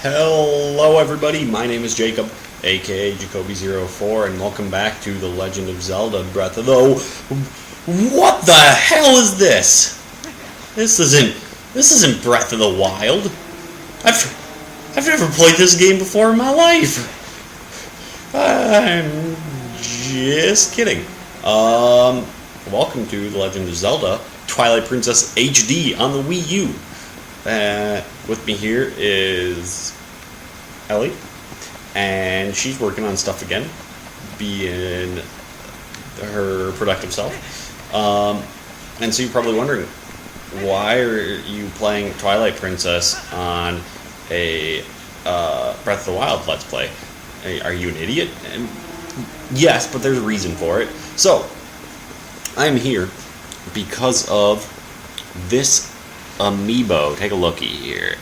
Hello everybody, my name is Jacob, aka Jacoby04, and welcome back to The Legend of Zelda Breath of the... What the hell is this? This isn't Breath of the Wild. I've never played this game before in my life. I'm just kidding. Welcome to The Legend of Zelda Twilight Princess HD on the Wii U. With me here is Ellie, and she's working on stuff again, being her productive self. And so you're probably wondering, why are you playing Twilight Princess on a Breath of the Wild Let's Play? Are you an idiot? And yes, but there's a reason for it. So, I'm here because of this Amiibo. Take a looky here.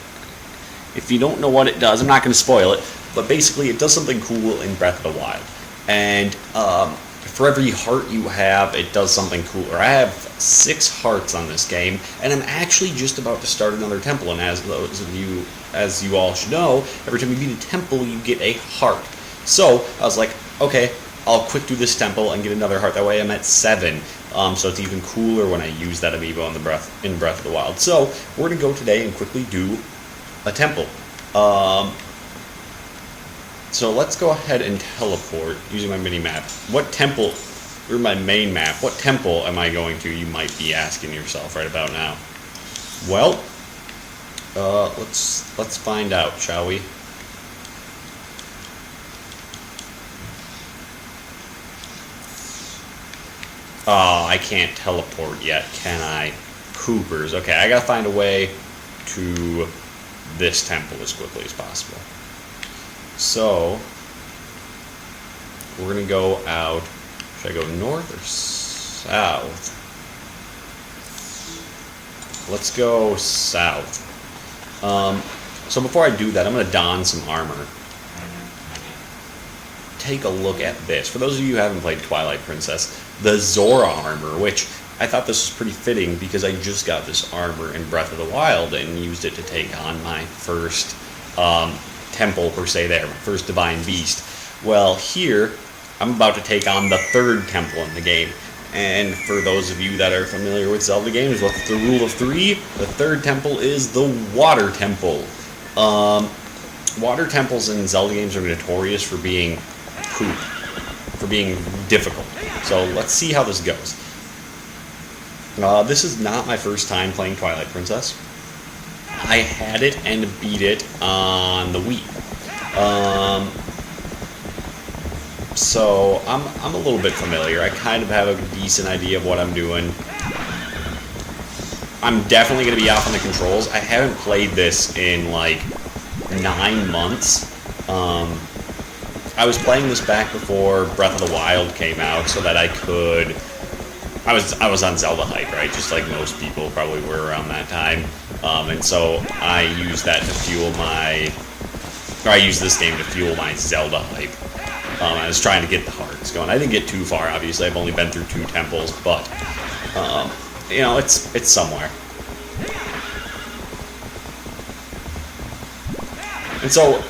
If you don't know what it does, I'm not going to spoil it, but basically it does something cool in Breath of the Wild. And for every heart you have, it does something cooler. I have 6 hearts on this game, and I'm actually just about to start another temple. And as you all should know, every time you beat a temple, you get a heart. So I was like, okay, I'll quick do this temple and get another heart. That way I'm at 7. So it's even cooler when I use that Amiibo in Breath of the Wild. So we're going to go today and quickly do a temple. So let's go ahead and teleport using my mini-map. What temple, or my main map, what temple am I going to, you might be asking yourself right about now. Well, let's find out, shall we? Oh, I can't teleport yet, can I? Coopers. Okay, I gotta find a way to this temple as quickly as possible. So, we're gonna go out. Should I go north or south? Let's go south. So before I do that, I'm gonna don some armor. Take a look at this. For those of you who haven't played Twilight Princess, the Zora armor, which I thought this was pretty fitting because I just got this armor in Breath of the Wild and used it to take on my first temple, per se, there, my first divine beast. Well, here, I'm about to take on the 3rd temple in the game. And for those of you that are familiar with Zelda games, what's the rule of 3? The 3rd temple is the Water Temple. Water temples in Zelda games are notorious for being poop, for being difficult. So let's see how this goes. This is not my first time playing Twilight Princess. I had it and beat it on the Wii. So I'm a little bit familiar. I kind of have a decent idea of what I'm doing. I'm definitely going to be off on the controls. I haven't played this in like 9 months. I was playing this back before Breath of the Wild came out, so that I could. I was on Zelda hype, right? Just like most people probably were around that time, and so I used that to fuel my. Or I used this game to fuel my Zelda hype. I was trying to get the hearts going. I didn't get too far, obviously. I've only been through 2 temples, but you know, it's somewhere. And so.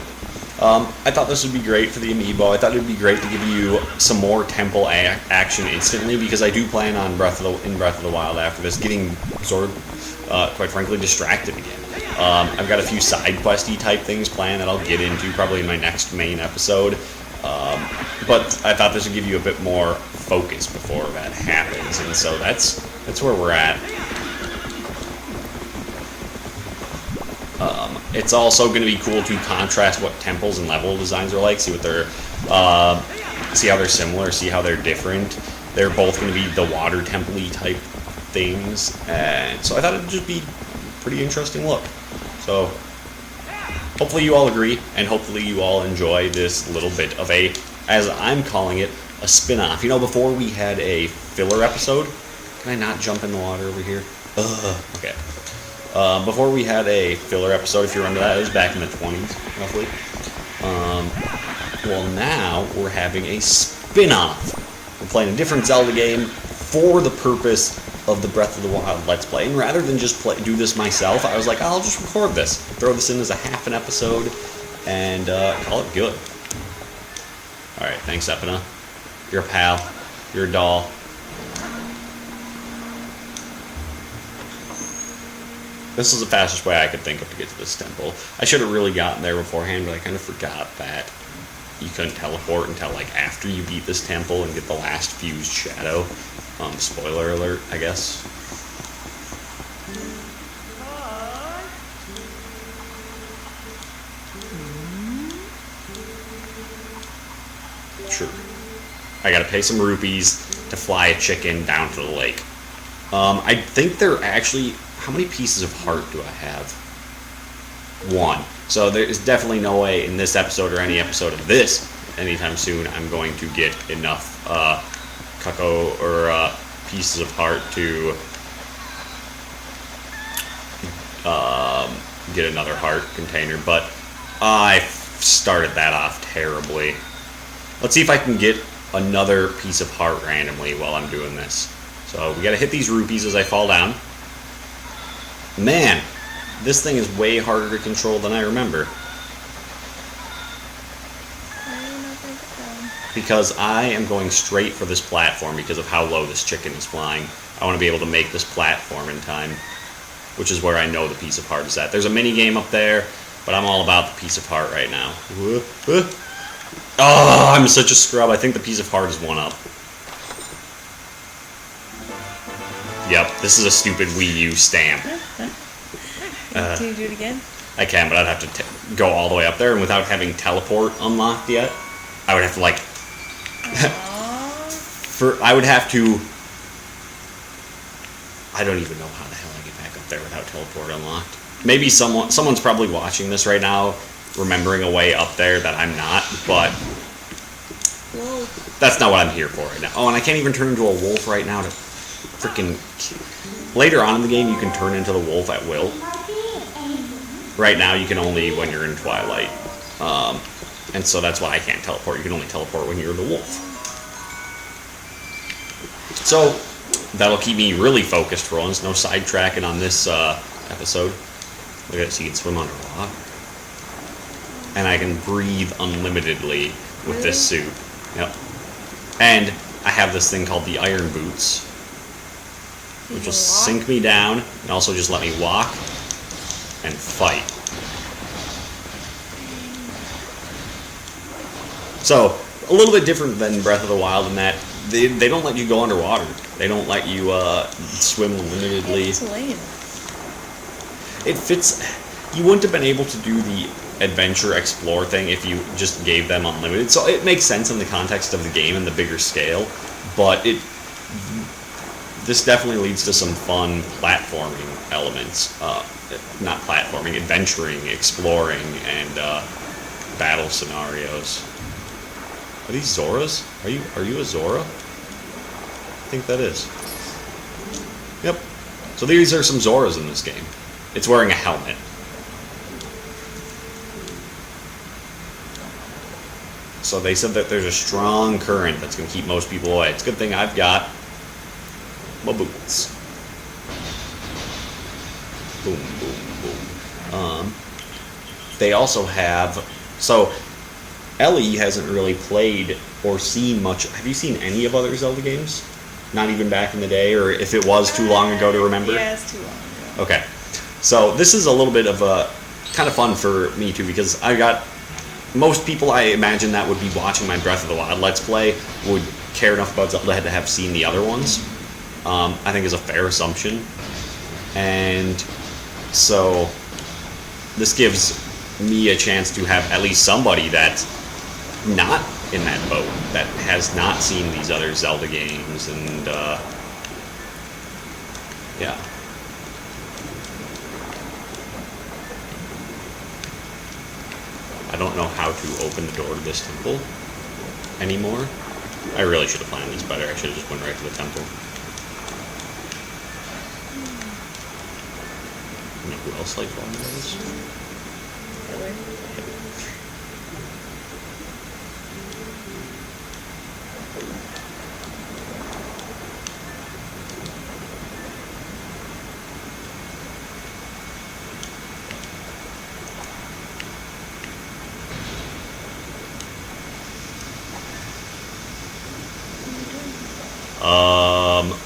I thought this would be great for the Amiibo. I thought it would be great to give you some more temple action instantly, because I do plan on Breath of the Wild after this, getting sort of, quite frankly, distracted again. I've got a few side questy type things planned that I'll get into probably in my next main episode. But I thought this would give you a bit more focus before that happens, and so that's where we're at. It's also going to be cool to contrast what temples and level designs are like, see what they're, see how they're similar, see how they're different. They're both going to be the water temple-y type things, and so I thought it'd just be a pretty interesting look. So, hopefully you all agree, and hopefully you all enjoy this little bit of a, as I'm calling it, a spin-off. You know, before we had a filler episode, can I not jump in the water over here? Okay. Before we had a filler episode, if you remember that, it was back in the 20s, roughly. Well, now we're having a spin-off. We're playing a different Zelda game for the purpose of the Breath of the Wild Let's Play. And rather than just do this myself, I was like, I'll just record this. Throw this in as a half an episode. and call it good. Alright, thanks, Epina. You're a pal. You're a doll. This is the fastest way I could think of to get to this temple. I should have really gotten there beforehand, but I kind of forgot that you couldn't teleport until like after you beat this temple and get the last fused shadow. Spoiler alert, I guess. Sure. I gotta pay some rupees to fly a chicken down to the lake. I think they're actually... How many pieces of heart do I have? 1. So there's definitely no way in this episode or any episode of this anytime soon I'm going to get enough cucko or pieces of heart to get another heart container. But I started that off terribly. Let's see if I can get another piece of heart randomly while I'm doing this. So we gotta hit these rupees as I fall down. Man, this thing is way harder to control than I remember. Because I am going straight for this platform because of how low this chicken is flying. I want to be able to make this platform in time, which is where I know the piece of heart is at. There's a mini game up there, but I'm all about the piece of heart right now. Oh, I'm such a scrub. I think the piece of heart is 1 up. Yep, this is a stupid Wii U stamp. Can you do it again? I can, but I'd have to go all the way up there, and without having teleport unlocked yet, I would have to like... I would have to... I don't even know how the hell I get back up there without teleport unlocked. Maybe someone's probably watching this right now, remembering a way up there that I'm not, but... Whoa. That's not what I'm here for right now. Oh, and I can't even turn into a wolf right now to freaking... Later on in the game, you can turn into the wolf at will. Right now, you can only when you're in Twilight. And so that's why I can't teleport. You can only teleport when you're the wolf. So, that'll keep me really focused for once. No sidetracking on this episode. Look at it, so you can swim underwater. And I can breathe unlimitedly with this suit. Yep. And I have this thing called the Iron Boots, which will sink me down and also just let me walk and fight. So, a little bit different than Breath of the Wild in that they don't let you go underwater. They don't let you swim limitedly. It's lame. It fits... You wouldn't have been able to do the adventure explore thing if you just gave them unlimited. So it makes sense in the context of the game and the bigger scale, but this definitely leads to some fun platforming elements. Not platforming, adventuring, exploring, and battle scenarios. Are these Zoras? Are you a Zora? I think that is. Yep. So these are some Zoras in this game. It's wearing a helmet. So they said that there's a strong current that's going to keep most people away. It's a good thing I've got my boots. Boom, boom, boom. They also have... So, Ellie hasn't really played or seen much... Have you seen any of other Zelda games? Not even back in the day? Or if it was too long ago to remember? Yeah, it's too long ago. Okay. So, this is a little bit of a... Kind of fun for me, too, because I got... Most people, I imagine, that would be watching my Breath of the Wild Let's Play would care enough about Zelda to have seen the other ones. I think is a fair assumption. And so this gives me a chance to have at least somebody that's not in that boat, that has not seen these other Zelda games, and yeah. I don't know how to open the door to this temple anymore. I really should have planned this better. I should have just went right to the temple. You know who else likes long those? Really?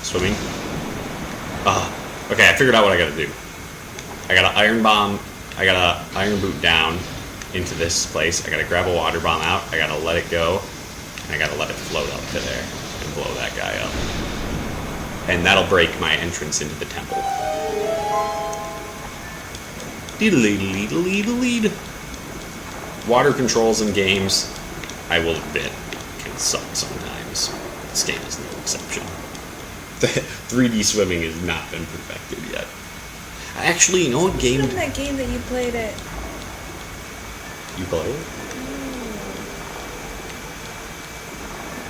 swimming. Okay, I figured out what I gotta do. I gotta iron bomb, I gotta iron boot down into this place. I gotta grab a water bomb out, I gotta let it go, and I gotta let it float up to there and blow that guy up. And that'll break my entrance into the temple. Deedle-lead. Water controls in games, I will admit, can suck sometimes. This game is no exception. 3D swimming has not been perfected yet. Actually, you know what game? What's that game that you played at? You play it?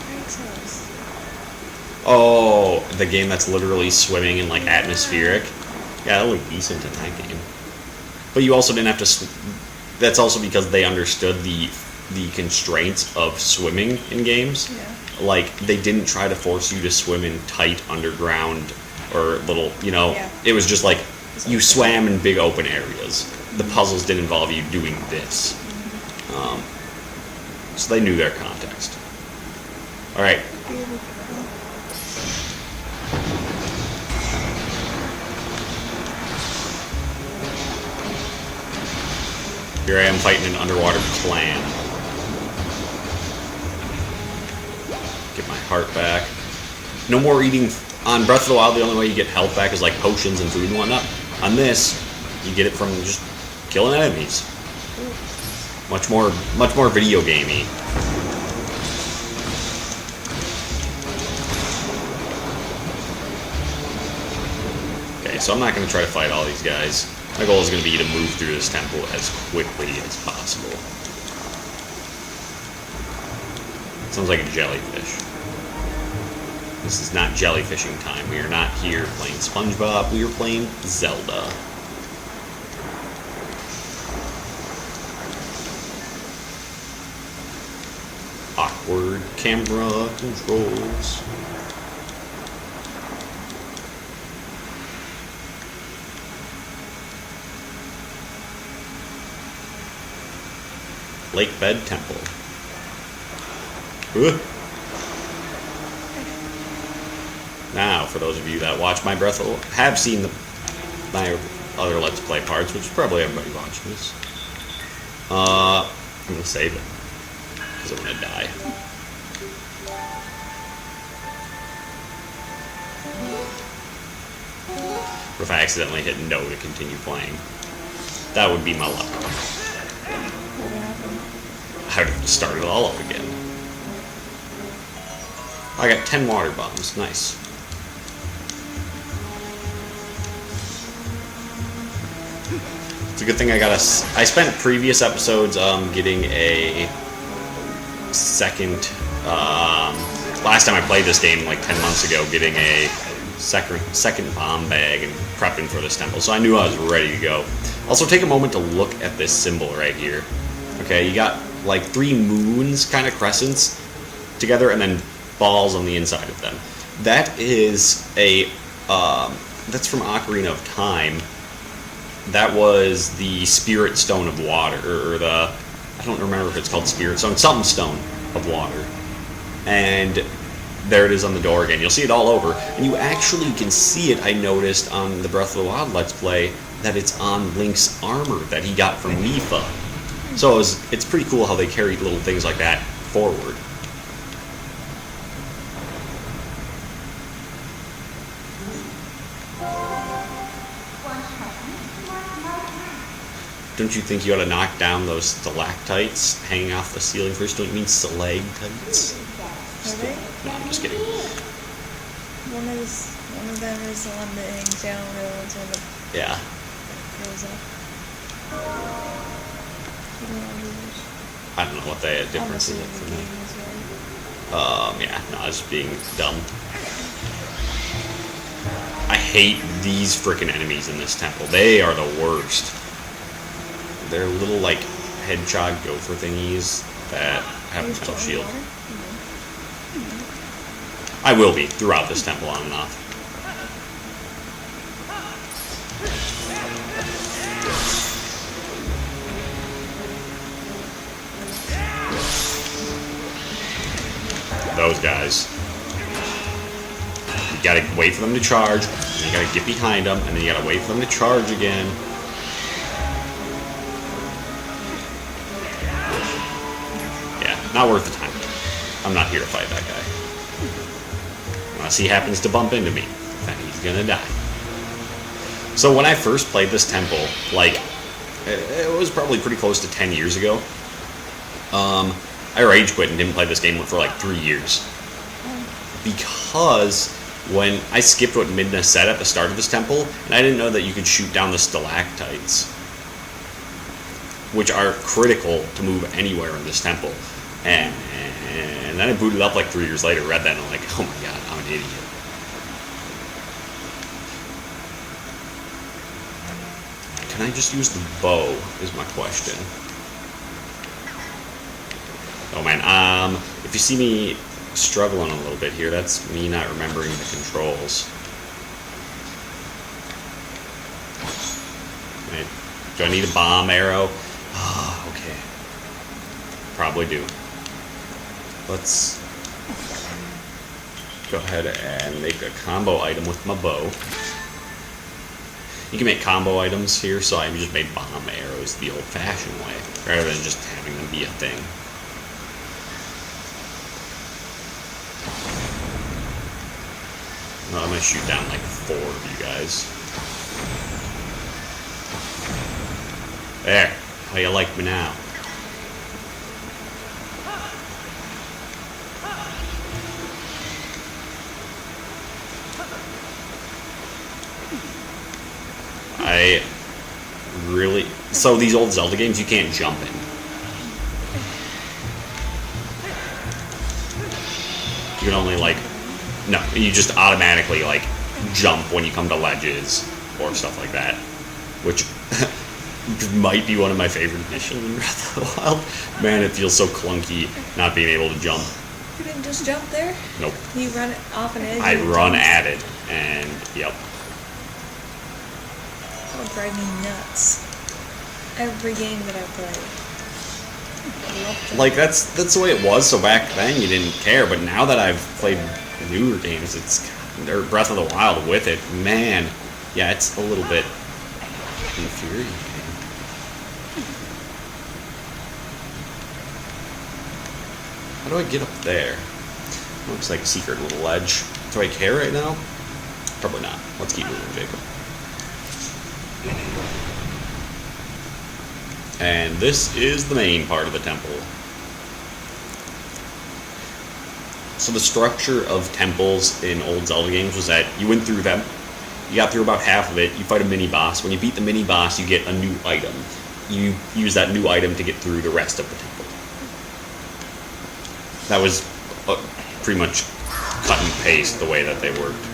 Frank's house. Oh, the game that's literally swimming in like atmospheric. Yeah, that looked decent in that game. But you also didn't have to. That's also because they understood the constraints of swimming in games. Yeah. Like, they didn't try to force you to swim in tight underground or little, Yeah. It was just like you swam in big open areas. The puzzles didn't involve you doing this. So they knew their context. All right. Here I am fighting an underwater clan. Get my heart back. No more eating. On Breath of the Wild, the only way you get health back is like potions and food and whatnot. On this, you get it from just killing enemies. Much more video gamey. Okay, so I'm not going to try to fight all these guys. My goal is going to be to move through this temple as quickly as possible. Sounds like a jellyfish. This is not jellyfishing time. We are not here playing SpongeBob. We are playing Zelda. Awkward camera controls. Lake Bed Temple. Now, for those of you that watch my have seen my other Let's Play parts, which is probably everybody watching this. I'm gonna save it because I'm gonna die. What if I accidentally hit no to continue playing? That would be my luck. I'd have to start it all up again. I got 10 water bombs. Nice. It's a good thing I spent previous episodes getting a second. Last time I played this game, like 10 months ago, getting a second bomb bag and prepping for this temple. So I knew I was ready to go. Also, take a moment to look at this symbol right here. Okay, you got like 3 moons, kind of crescents, together, and then balls on the inside of them. That is that's from Ocarina of Time. That was the Spirit Stone of Water, or I don't remember if it's called Spirit Stone, something stone of water. And there it is on the door again. You'll see it all over, and you actually can see it, I noticed, on the Breath of the Wild Let's Play, that it's on Link's armor that he got from Mifa. So it's pretty cool how they carry little things like that forward. Don't you think you ought to knock down those stalactites hanging off the ceiling first? Don't you mean stalactites? Are they? No, I'm just kidding. One of them is the one that hangs down, the other one's the one that Yeah. goes up. You don't know which. I don't know what the difference is for me. Yeah, no, I was being dumb. I hate these frickin' enemies in this temple. They are the worst. They're little, like, hedgehog gopher thingies that have no shield. I will be throughout this temple on and off. Those guys. you gotta wait for them to charge, and you gotta get behind them, and then you gotta wait for them to charge again. Yeah, not worth the time. I'm not here to fight that guy. Unless he happens to bump into me, then he's gonna die. So when I first played this temple, like, it was probably pretty close to 10 years ago. I rage quit and didn't play this game for like 3 years. Because when I skipped what Midna said at the start of this temple, and I didn't know that you could shoot down the stalactites, which are critical to move anywhere in this temple. And then I booted up like 3 years later, read that, and I'm like, oh my god, I'm an idiot. Can I just use the bow, is my question. Oh man, if you see me struggling a little bit here, that's me not remembering the controls. Right. Do I need a bomb arrow? Oh, okay. Probably do. Let's go ahead and make a combo item with my bow. You can make combo items here, so I just made bomb arrows the old-fashioned way, rather than just having them be a thing. Well, I'm gonna shoot down like 4 of you guys. There. How you like me now? I really... So these old Zelda games, you can't jump in. You can only, like... No, you just automatically, like, jump when you come to ledges or stuff like that. Which might be one of my favorite missions in Breath of the Wild. Man, it feels so clunky not being able to jump. You didn't just jump there? Nope. You run off an edge? I run at it, and, yep. That would drive me nuts. Every game that I play. Like, that's the way it was, so back then you didn't care, but now that I've played newer games, or Breath of the Wild with it, man, yeah, it's a little bit infuriating. How do I get up there? Looks like a secret little ledge. Do I care right now? Probably not. Let's keep moving, Jacob. And this is the main part of the temple. So the structure of temples in old Zelda games was that you went through them, you got through about half of it, you fight a mini-boss. When you beat the mini-boss, you get a new item. You use that new item to get through the rest of the temple. That was pretty much cut and paste the way that they worked.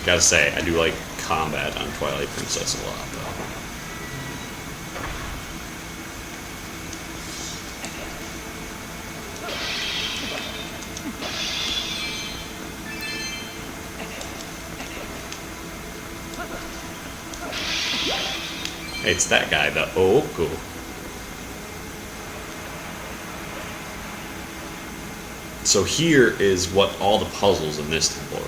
Gotta say, I do like combat on Twilight Princess a lot, though. It's that guy, the Oku. So here is what all the puzzles in this temple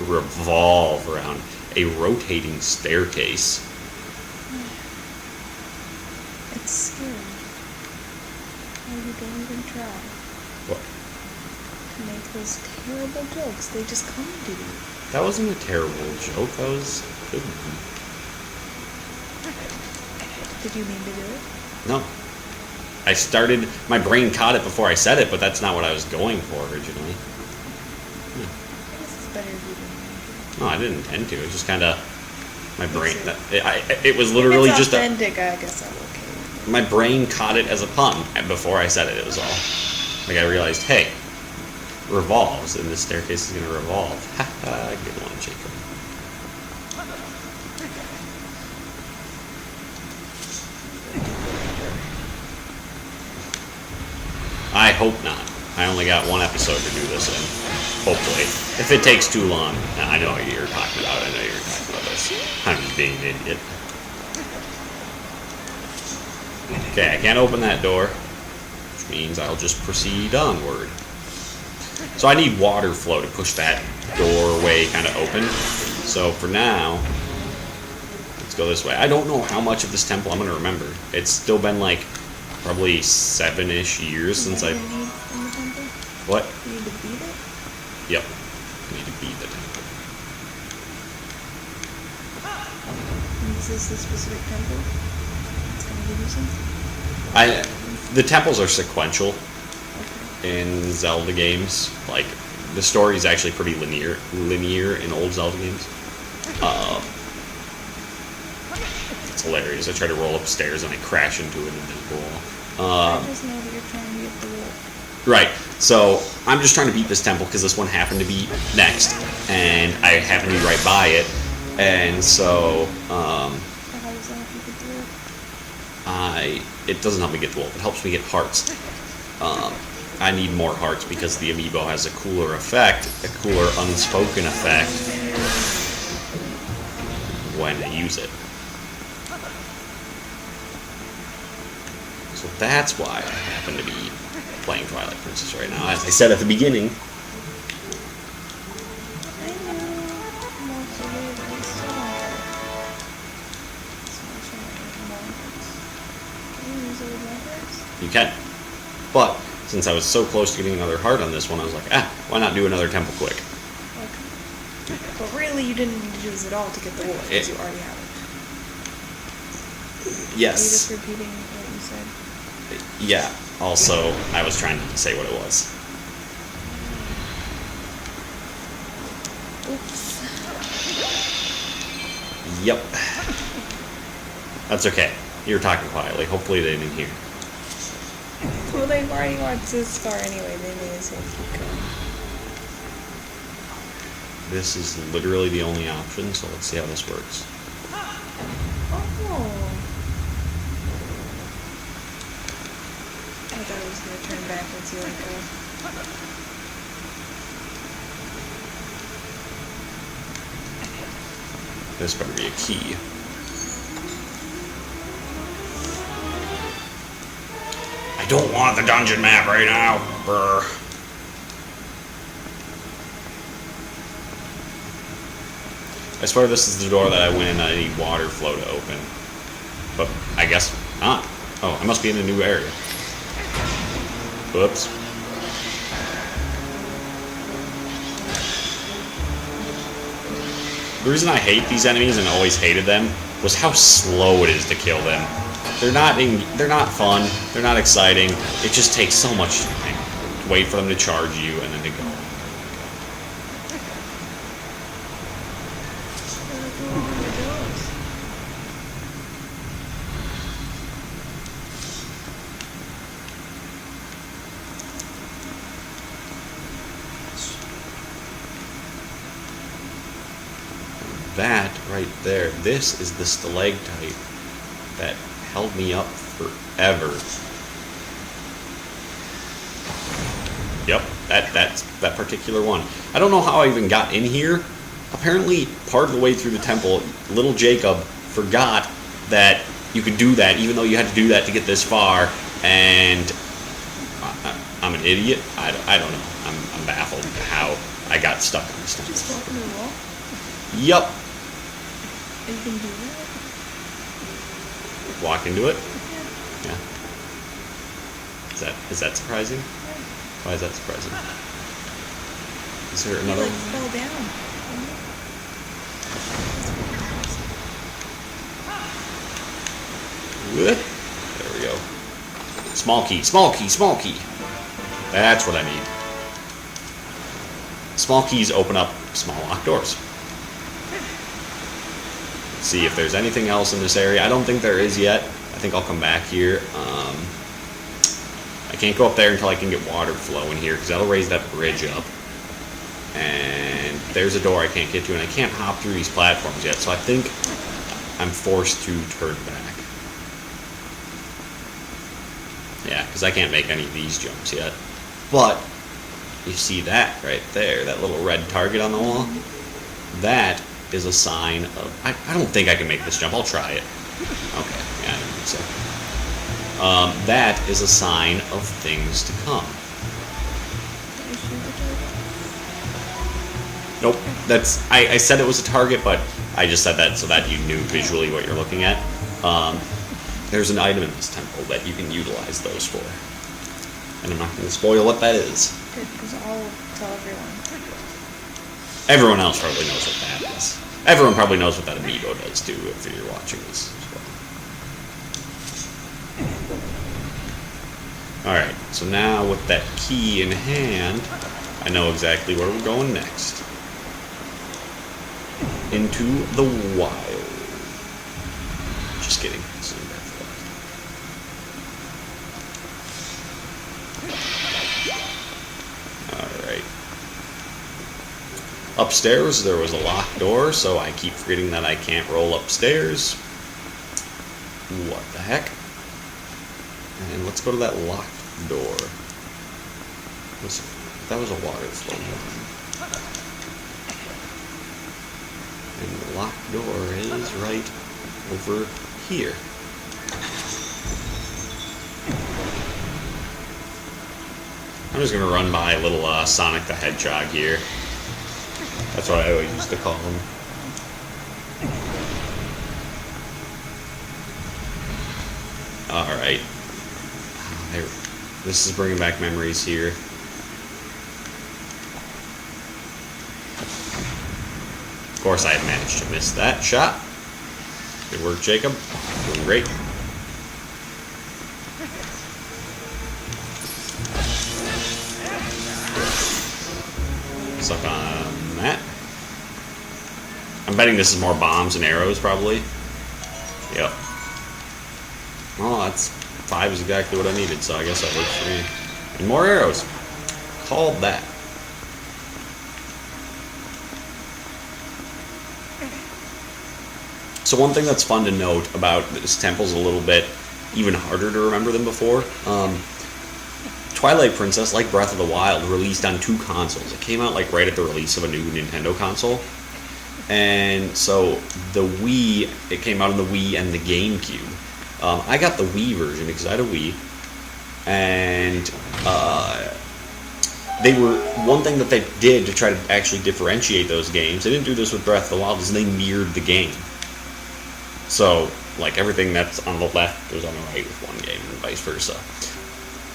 revolve around: a rotating staircase. It's scary. Oh, you don't even try. What? To make those terrible jokes. They just come to you. That wasn't a terrible joke. That was a good one. Did you mean to do it? No. I started... My brain caught it before I said it, but that's not what I was going for originally. I guess it's better if you didn't. No, I didn't intend to. It was just kind of... My brain... It was literally if it's just authentic, I guess I'm okay. My brain caught it as a pun, and before I said it, it was all. Like, I realized, hey, revolves, and this staircase is going to revolve. Ha ha, good one, Jacob. I hope not. I only got one episode to do this in. Hopefully. If it takes too long, I know what you're talking about. I know you're talking about this. I'm just being an idiot. Okay, I can't open that door, which means I'll just proceed onward. So I need water flow to push that doorway kind of open. So for now, let's go this way. I don't know how much of this temple I'm going to remember. It's still been like probably 7-ish years since I've... What? You need to beat it? Yep. I need to beat the temple. Is this the specific temple? It's going to give you something? The temples are sequential Okay. in Zelda games. Like, the story is actually pretty linear in old Zelda games. It's hilarious. I try to roll upstairs and I crash into an invisible wall. I just know that you're trying to get the wolf. Right. So I'm just trying to beat this temple because this one happened to be next, and I happen to be right by it, and so How does that help you get the wolf? it doesn't help me get the wolf. It helps me get hearts. I need more hearts because the amiibo has a cooler effect, a cooler unspoken effect when I use it. So that's why I happen to be playing Twilight Princess right now. As I said at the beginning, I know. Most of it is so hard. So much more hearts. Can you use it with more hearts? you can. But since I was so close to getting another heart on this one, I was like, why not do another temple quick? Okay. But really, you didn't need to use it all to get the wolf, because you already have it. Are you Yes. just repeating what you said? Yeah. Also, I was trying to say what it was. Oops. Yep. That's okay. You were talking quietly. Hopefully they didn't hear. Well, they've already watched this far anyway. They may as well keep going. This is literally the only option, so let's see how this works. Oh. I thought it was going to turn back once you let go. This better be a key. I don't want the dungeon map right now. Brr. I swear this is the door that I went in and I need water flow to open. But I guess not. Oh, I must be in a new area. Whoops. The reason I hate these enemies and always hated them was how slow it is to kill them. They're not fun. They're not exciting. It just takes so much time to wait for them to charge you and then to go. That right there, this is the stalactite that held me up forever. Yep, that's that particular one. I don't know how I even got in here. Apparently, part of the way through the temple, little Jacob forgot that you could do that, even though you had to do that to get this far. And I'm an idiot. I don't know. I'm baffled how I got stuck on this temple. Just walk into the wall? Yup. You can do that? Walk into it. Yeah. Yeah. Is that surprising? Yeah. Why is that surprising? Is there You another like one? fell down. There we go. Small key, small key, small key. That's what I need. Small keys open up small locked doors. Let's see if there's anything else in this area. I don't think there is yet. I think I'll come back here. I can't go up there until I can get water flow in here because that'll raise that bridge up. And there's a door I can't get to, and I can't hop through these platforms yet, so I think I'm forced to turn back. Yeah, because I can't make any of these jumps yet. But you see that right there, that little red target on the wall? That is a sign of... I don't think I can make this jump. I'll try it. Okay, yeah, I don't think so. that is a sign of things to come. Can I shoot the target? Nope, that's I said it was a target, but I just said that so that you knew visually what you're looking at. There's an item in this temple that you can utilize those for. And I'm not going to spoil what that is. Good, because I'll tell everyone. Everyone else probably knows what that is. Everyone probably knows what that amiibo does too if you're watching this as well. Alright, so now with that key in hand, I know exactly where we're going next. Into the wild. Just kidding. Alright. Upstairs there was a locked door, so I keep forgetting that I can't roll upstairs. What the heck? And let's go to that locked door. That was a water flow one. And the locked door is right over here. I'm just gonna run by little Sonic the Hedgehog here. That's what I always used to call him. Alright. This is bringing back memories here. Of course, I managed to miss that shot. Good work, Jacob. Doing great. Suck on that. I'm betting this is more bombs and arrows, probably. Yep. Well, that's 5 is exactly what I needed, so I guess that works for me. And more arrows. Called that. So one thing that's fun to note about this temple is a little bit even harder to remember than before. Twilight Princess, like Breath of the Wild, released on 2 consoles. It came out like right at the release of a new Nintendo console. And so the Wii, it came out on the Wii and the GameCube. I got the Wii version because I had a Wii. And one thing that they did to try to actually differentiate those games, they didn't do this with Breath of the Wild, is they mirrored the game. So, like, everything that's on the left goes on the right with one game and vice versa.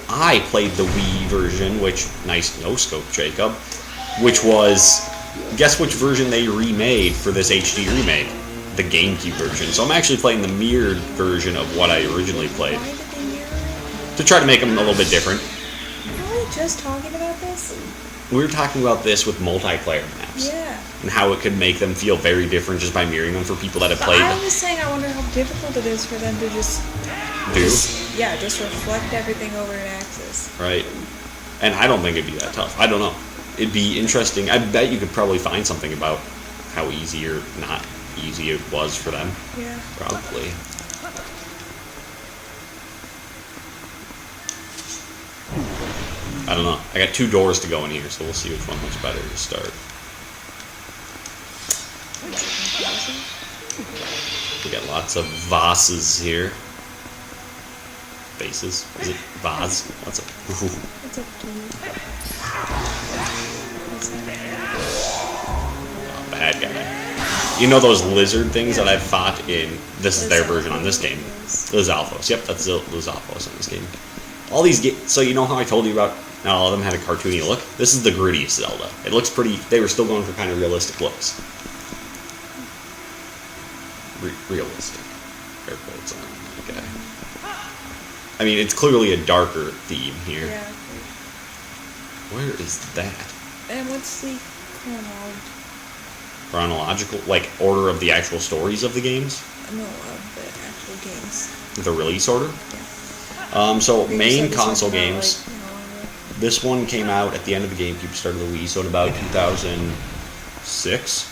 I played the Wii version, which, nice no-scope, Jacob, which was, guess which version they remade for this HD remake? The GameCube version. So I'm actually playing the mirrored version of what I originally played. Why did they mirror it? To try to make them a little bit different. Were we just talking about this? We were talking about this with multiplayer maps. Yeah. And how it could make them feel very different just by mirroring them for people that have played I them. was saying I wonder how difficult it is for them to just reflect everything over an axis. Right. And I don't think it'd be that tough. I don't know. It'd be interesting. I bet you could probably find something about how easy or not easy it was for them. Yeah. Probably. I don't know. I got 2 doors to go in here, so we'll see which one looks better to start. We got lots of vases here. Vases? Is it vase? What's it? It's up to you. Oh, bad guy. You know those lizard things that I've fought in... This is their version on this game. Lizalfos. Yep, that's the Lizalfos on this game. All these games... So you know how I told you about... Not all of them had a cartoony look? This is the grittiest Zelda. It looks pretty... They were still going for kind of realistic looks. Realistic. Air quotes on the guy. I mean, it's clearly a darker theme here. Yeah. Where is that? And what's the Chronological, like, order of the actual stories of the games? No, of the actual games. The release order? Yeah. So You main said this console one came out, games. like, This one came out at the end of the GameCube, start of the Wii, so in about 2006.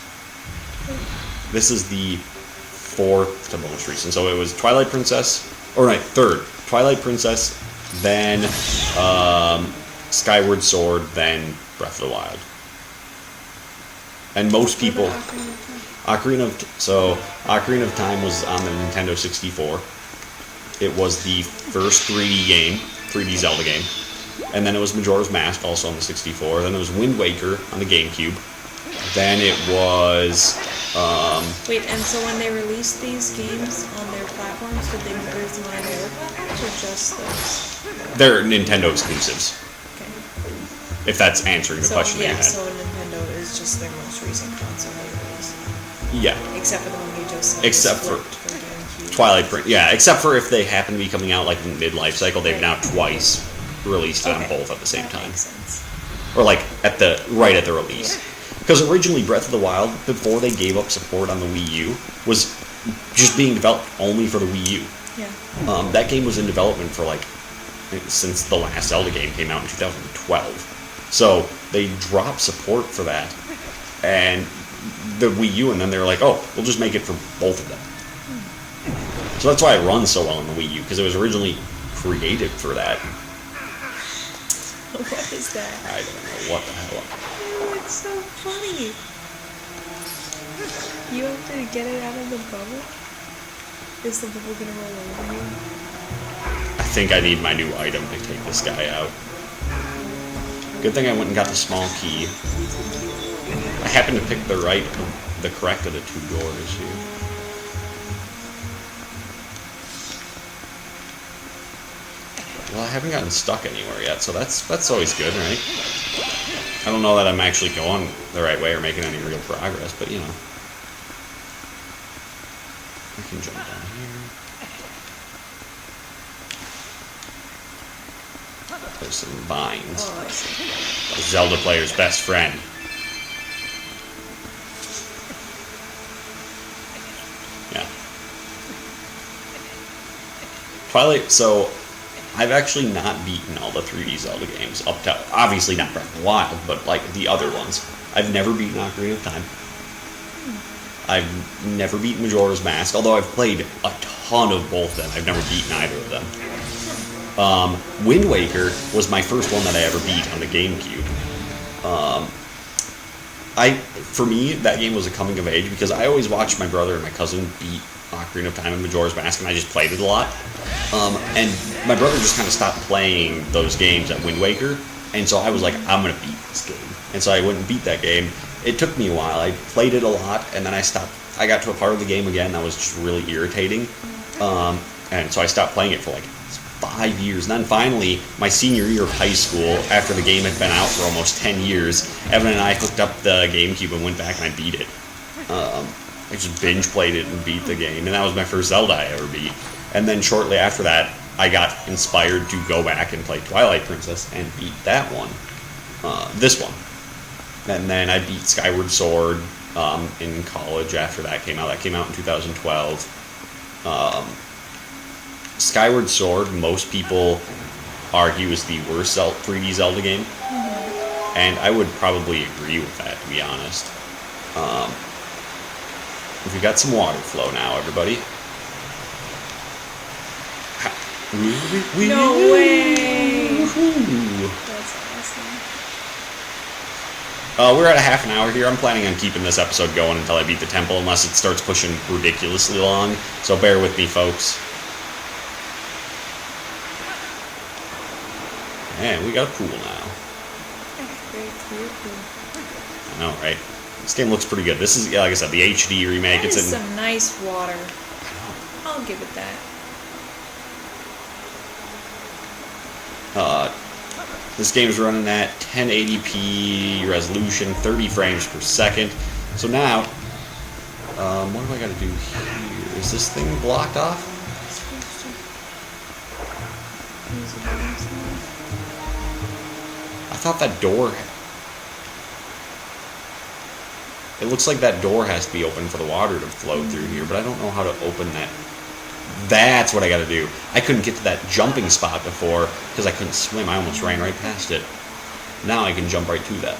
This is the 4th to most recent. So it was Twilight Princess, third. Twilight Princess, then Skyward Sword, then Breath of the Wild. And most people... Ocarina of Time was on the Nintendo 64. it was the first 3D game, 3D Zelda game. And then it was Majora's Mask, also on the 64. Then it was Wind Waker on the GameCube. Then it was... Wait, and so when they released these games on their platforms, did they release them on any other platforms or just those? They're Nintendo exclusives, Okay. if that's answering the question that you Yeah, had. so Nintendo is just their most recent console they released. Yeah. Except for the one you just said. Except for GameCube. Twilight Prince. Yeah, except for if they happen to be coming out like in mid-life cycle, they've now twice released it on both at the same time. Makes sense. Or like right at the release. Because originally Breath of the Wild, before they gave up support on the Wii U, was just being developed only for the Wii U. Yeah. That game was in development for since the last Zelda game came out in 2012. So they dropped support for that and the Wii U, and then they were like, oh, we'll just make it for both of them. So that's why it runs so well on the Wii U, because it was originally created for that. What is that? I don't know what the hell. Oh, it's so funny. You have to get it out of the bubble? Is the bubble gonna roll over you? I think I need my new item to take this guy out. Good thing I went and got the small key. I happened to pick the correct of the two doors here. Well, I haven't gotten stuck anywhere yet, so that's always good, right? I don't know that I'm actually going the right way or making any real progress, but you know. I can jump down here. There's some vines. Oh, I see. The Zelda player's best friend. Yeah. Twilight, so I've actually not beaten all the 3D Zelda games up to, obviously not Breath of the Wild, but like the other ones. I've never beaten Ocarina of Time. I've never beaten Majora's Mask, although I've played a ton of both of them. I've never beaten either of them. Wind Waker was my first one that I ever beat on the GameCube. For me, that game was a coming of age because I always watched my brother and my cousin beat Ocarina of Time and Majora's Mask, and I just played it a lot. And my brother just kind of stopped playing those games at Wind Waker, and so I was like, I'm going to beat this game. And so I went and beat that game. It took me a while. I played it a lot, and then I stopped. I got to a part of the game again that was just really irritating. And so I stopped playing it for like 5 years. And then finally, my senior year of high school, after the game had been out for almost 10 years, Evan and I hooked up the GameCube and went back and I beat it. I just binge played it and beat the game, and that was my first Zelda I ever beat. And then shortly after that, I got inspired to go back and play Twilight Princess and beat that one. This one. And then I beat Skyward Sword in college after that came out. That came out in 2012. Skyward Sword, most people argue, is the worst 3D Zelda game. Mm-hmm. And I would probably agree with that, to be honest. We've got some water flow now, everybody. No way! That's awesome. We're at a half an hour here. I'm planning on keeping this episode going until I beat the temple, unless it starts pushing ridiculously long. So bear with me, folks. And we got a pool now. Very clear pool. I know, right? This game looks pretty good. This is, like I said, the HD remake. That is some nice water. I'll give it that. This game's running at 1080p resolution, 30 frames per second. So now, what do I got to do here? Is this thing blocked off? I thought that door... It looks like that door has to be open for the water to flow through here, but I don't know how to open that. That's what I gotta do. I couldn't get to that jumping spot before because I couldn't swim. I almost ran right past it. Now I can jump right to that.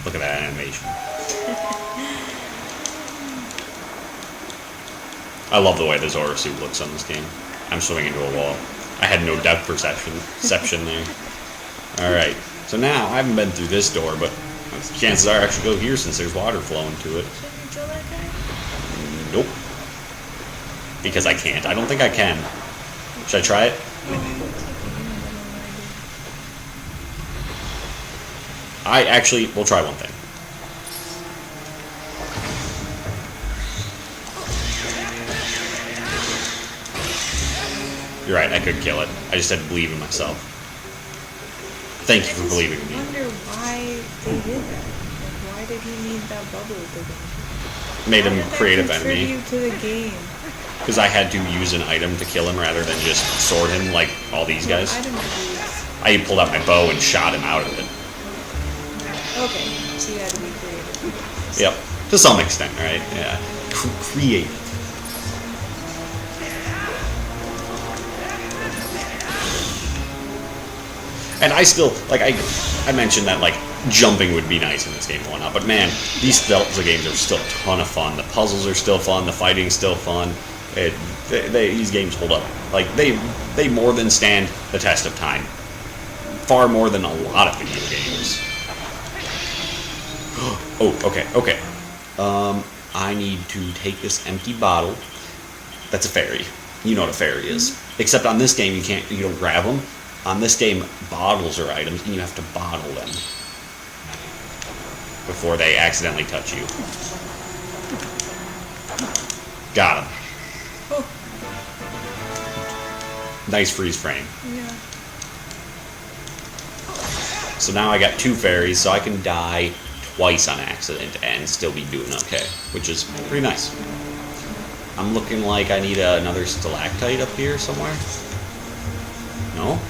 Look at that animation. I love the way the Zora suit looks on this game. I'm swimming into a wall. I had no depth perception there. Alright, so now I haven't been through this door, but Chances are I should go here since there's water flowing to it. Shouldn't you kill that guy? Nope. Because I can't. I don't think I can. Should I try it? I actually will try one thing. You're right, I could kill it. I just had to believe in myself. Thank you for believing in I me. wonder why they did that. Like, why did he need that bubble to Made him a creative enemy. contribute to the game? Because I had to use an item to kill him rather than just sword him like all these guys. Item to use. I pulled out my bow and shot him out of it. Okay, so you had to be creative. Yep. To some extent, right? Yeah. Creative. And I still, like, I mentioned that, like, jumping would be nice in this game and whatnot, but man, these Zelda games are still a ton of fun. The puzzles are still fun, the fighting's still fun. These games hold up. Like, they more than stand the test of time. Far more than a lot of video games. Oh, okay. I need to take this empty bottle. That's a fairy. You know what a fairy is. Except on this game, you don't grab them. On this game, bottles are items, and you have to bottle them before they accidentally touch you. Got him. Oh. Nice freeze frame. Yeah. So now I got 2 fairies, so I can die twice on accident and still be doing okay, which is pretty nice. I'm looking like I need another stalactite up here somewhere. No?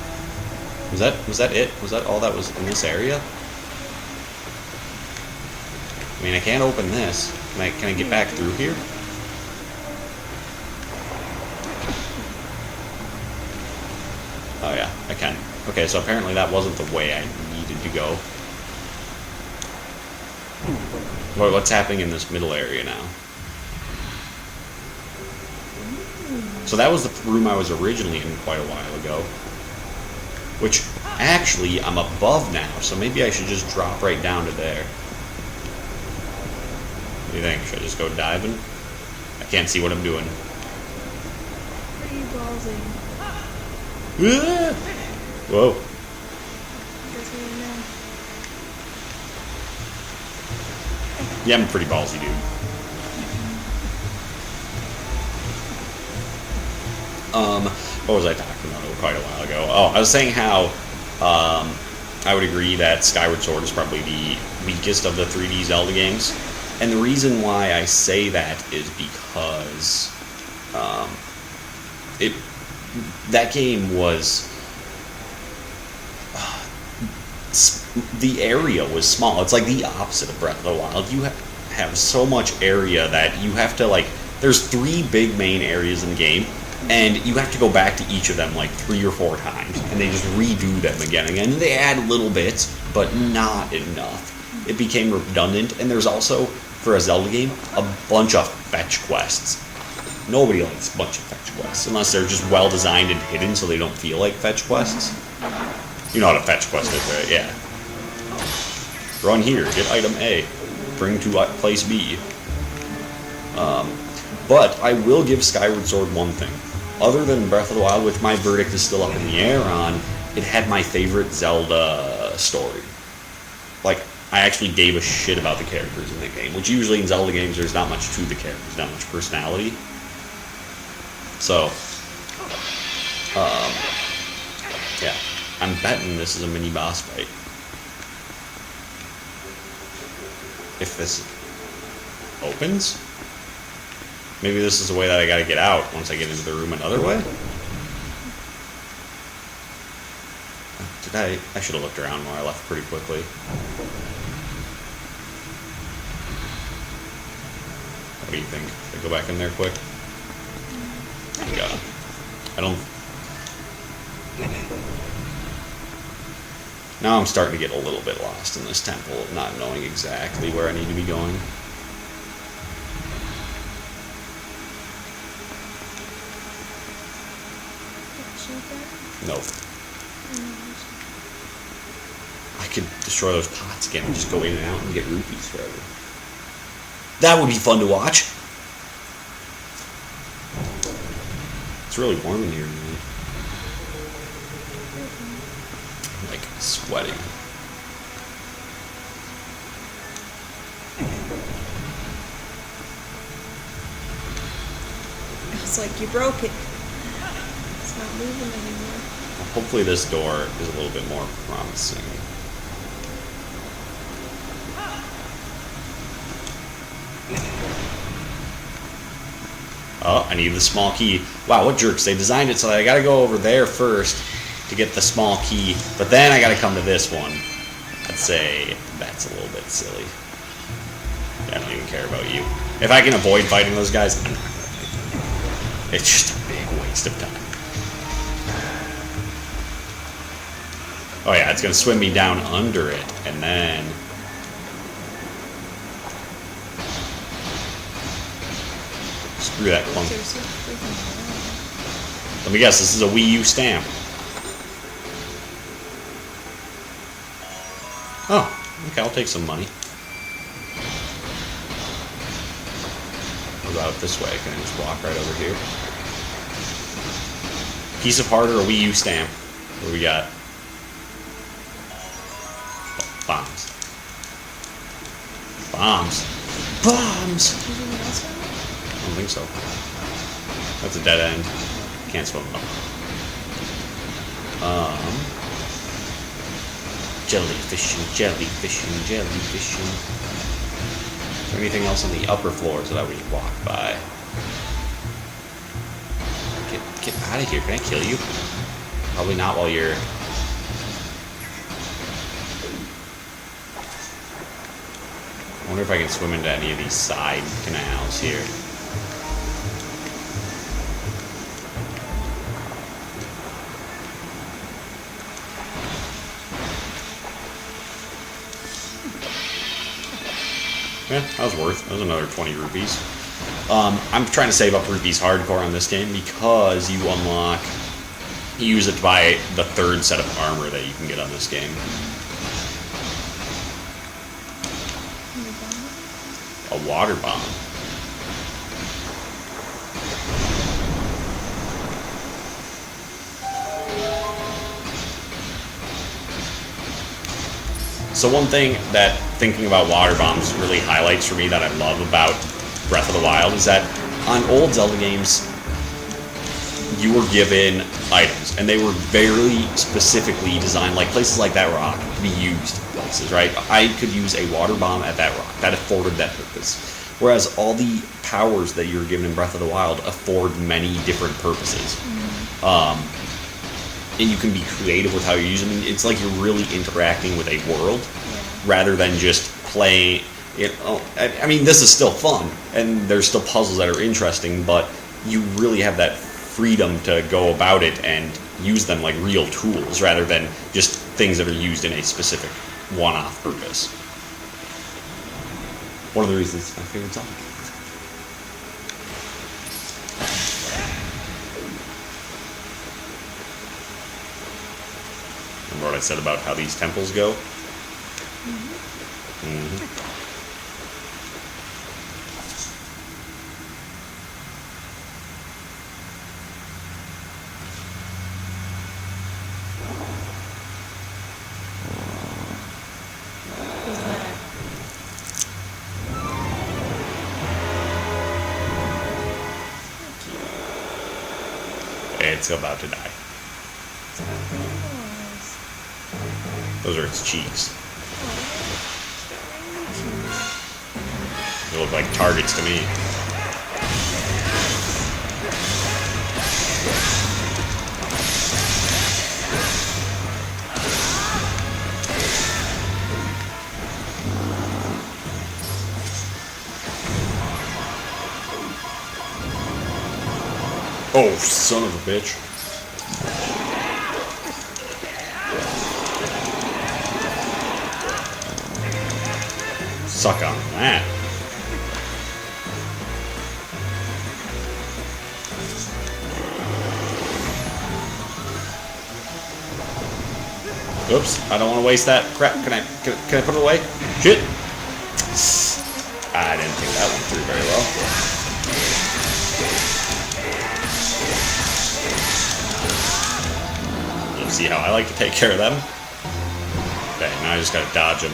Was that it? Was that all that was in this area? I mean, I can't open this. Can I get back through here? Oh yeah, I can. Okay, so apparently that wasn't the way I needed to go. What's happening in this middle area now? So that was the room I was originally in quite a while ago. Which, actually, I'm above now, so maybe I should just drop right down to there. What do you think? Should I just go diving? I can't see what I'm doing. Pretty ballsy. Whoa. Guess we know. Yeah, I'm a pretty ballsy dude. What was I talking about quite a while ago? Oh, I was saying how I would agree that Skyward Sword is probably the weakest of the 3D Zelda games. And the reason why I say that is because that game was... the area was small. It's like the opposite of Breath of the Wild. You have so much area that you have to, like... There's 3 big main areas in the game, and you have to go back to each of them like 3 or 4 times, and they just redo them again and again. And they add little bits, but not enough. It became redundant, and there's also, for a Zelda game, a bunch of fetch quests. Nobody likes a bunch of fetch quests, unless they're just well designed and hidden so they don't feel like fetch quests. You know what a fetch quest is, right? Yeah. Run here, get item A, bring to place B. But I will give Skyward Sword one thing. Other than Breath of the Wild, which my verdict is still up in the air on, it had my favorite Zelda story. Like, I actually gave a shit about the characters in the game, which usually in Zelda games there's not much to the characters, not much personality. So, yeah, I'm betting this is a mini boss fight. If this opens? Maybe this is the way that I gotta get out once I get into the room another way? I should have looked around more. I left pretty quickly. What do you think? Should I go back in there quick? Yeah. I don't... Now I'm starting to get a little bit lost in this temple of not knowing exactly where I need to be going. Nope. I could destroy those pots again and just go in and out and get rupees forever. That would be fun to watch. It's really warm in here, man. I'm like sweating. It's like you broke it. It's not moving anymore. Hopefully this door is a little bit more promising. Oh, I need the small key. Wow, what jerks. They designed it so I gotta go over there first to get the small key, but then I gotta come to this one. I'd say that's a little bit silly. I don't even care about you. If I can avoid fighting those guys, I'm not gonna fight them. It's just a big waste of time. Oh yeah, it's gonna swim me down under it, and then... Screw that clunk. Let me guess, this is a Wii U stamp. Oh, okay, I'll take some money. What about this way? Can I just walk right over here? Piece of heart or a Wii U stamp? What do we got? Oh, bombs. Bombs. Bombs! I don't think so. That's a dead end. Can't swim up. Jellyfishing, jellyfishing, jellyfishing. Is there anything else on the upper floors that I would walk by? Get out of here. Can I kill you? Probably not while you're... I wonder if I can swim into any of these side canals here. Yeah, that was worth. That was another 20 rupees. I'm trying to save up rupees hardcore on this game because you use it to buy the third set of armor that you can get on this game. A water bomb. So one thing that thinking about water bombs really highlights for me that I love about Breath of the Wild is that on old Zelda games, you were given items, and they were very specifically designed, like places like that rock, to be used places, right? I could use a water bomb at that rock. That afforded that purpose. Whereas all the powers that you're given in Breath of the Wild afford many different purposes. And you can be creative with how you use them. It's like you're really interacting with a world rather than just playing. I mean, this is still fun, and there's still puzzles that are interesting, but you really have that freedom to go about it and use them like real tools rather than just things that are used in a specific one-off purpose. One of the reasons it's my favorite Zelda game. Remember what I said about how these temples go? It's about to die. Those are its cheeks. They look like targets to me. Oh, son of a bitch. Suck on that. Oops, I don't want to waste that. Crap, can I put it away? Shit! I didn't think that went through very well. You see how I like to take care of them? Okay, now I just gotta dodge them.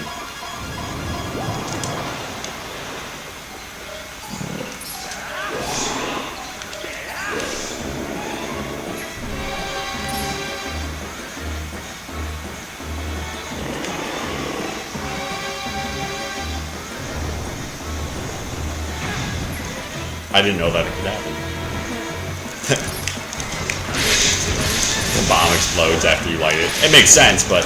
I didn't know that it could happen. The bomb explodes after you light it. It makes sense, but...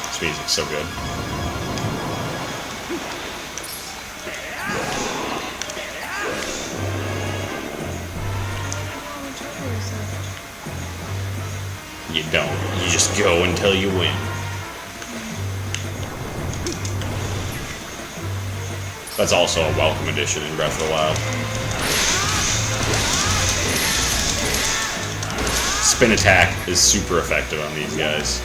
This music's so good. You don't. You just go until you win. That's also a welcome addition in Breath of the Wild. Spin attack is super effective on these guys.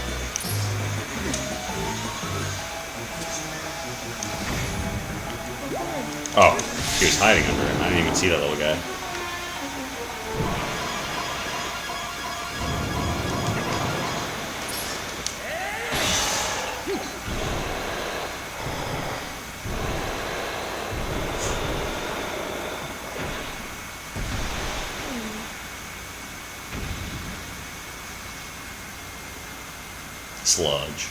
Oh, he was hiding under him. I didn't even see that little guy. Sludge.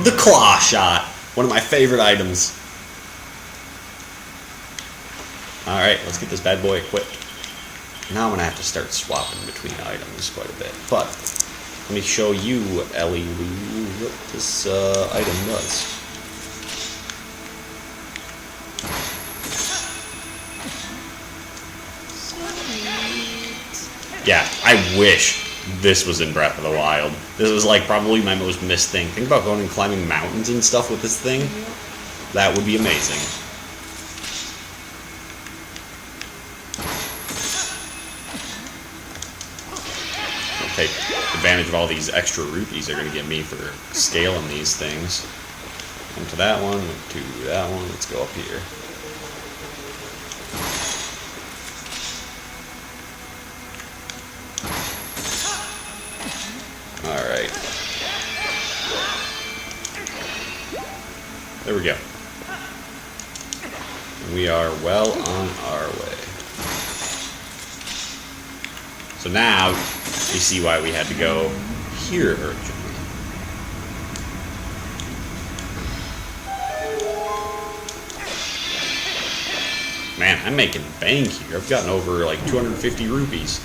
The claw shot, one of my favorite items. Alright, let's get this bad boy equipped. Now I'm gonna have to start swapping between items quite a bit. But let me show you, Ellie, what this item does. Yeah, I wish this was in Breath of the Wild. This was like probably my most missed thing. Think about going and climbing mountains and stuff with this thing. That would be amazing. I'll take advantage of all these extra rupees they're going to give me for scaling these things. Went to that one, went to that one. Let's go up here. Alright. There we go. We are well on our way. So now, you see why we had to go here originally. Man, I'm making bank here. I've gotten over like 250 rupees.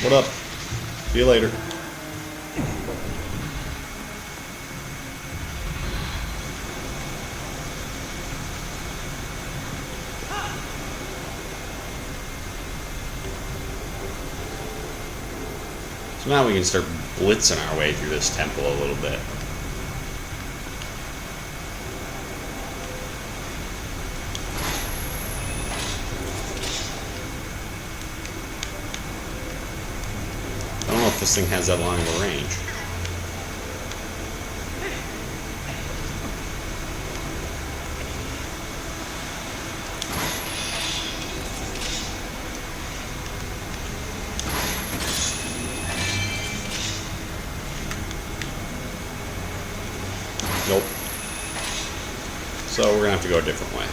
What up? See you later. So now we can start blitzing our way through this temple a little bit. I don't know if this thing has that long of a range. Nope. So we're gonna have to go a different way.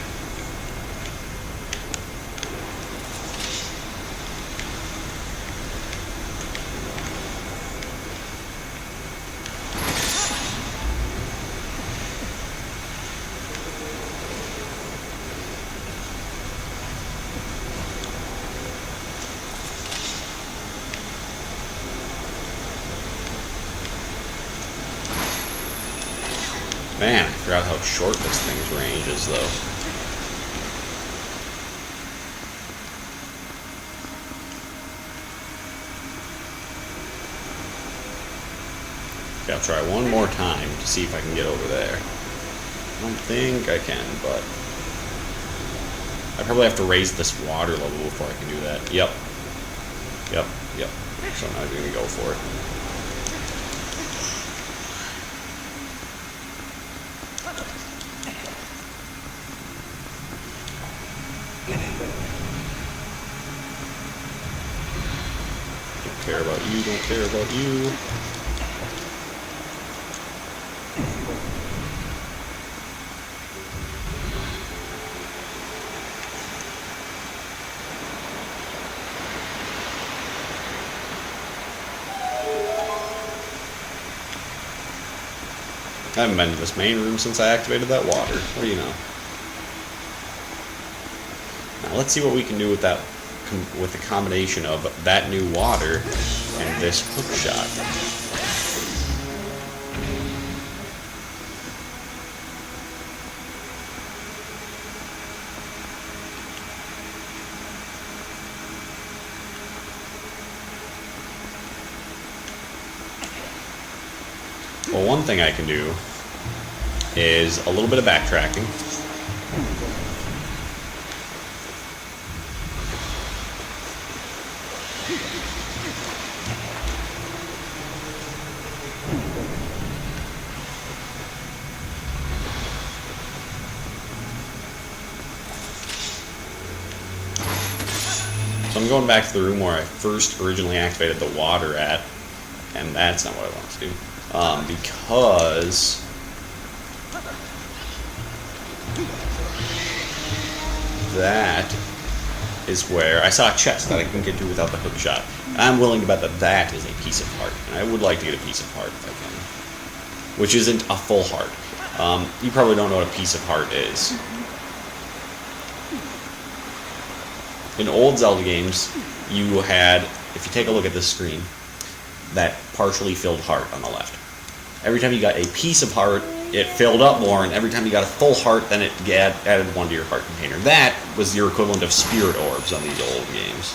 Man, I forgot how how short this thing's range is, though. Okay, I'll try one more time to see if I can get over there. I don't think I can, but I probably have to raise this water level before I can do that. Yep. So I'm not going to go for it. Don't care about you, don't care about you. I haven't been to this main room since I activated that water. What do you know? Now let's see what we can do with that, with the combination of that new water and this hook shot. Well, one thing I can do is a little bit of backtracking. So I'm going back to the room where I first originally activated the water at, and that's not what I want to do. Because that is where I saw a chest that I can get to without the hook shot. I'm willing to bet that that is a piece of heart, and I would like to get a piece of heart if I can, which isn't a full heart. You probably don't know what a piece of heart is. In old Zelda games, you had, if you take a look at this screen, that partially filled heart on the left. Every time you got a piece of heart, it filled up more, and every time you got a full heart, then it added one to your heart container. That was your equivalent of spirit orbs on these old games.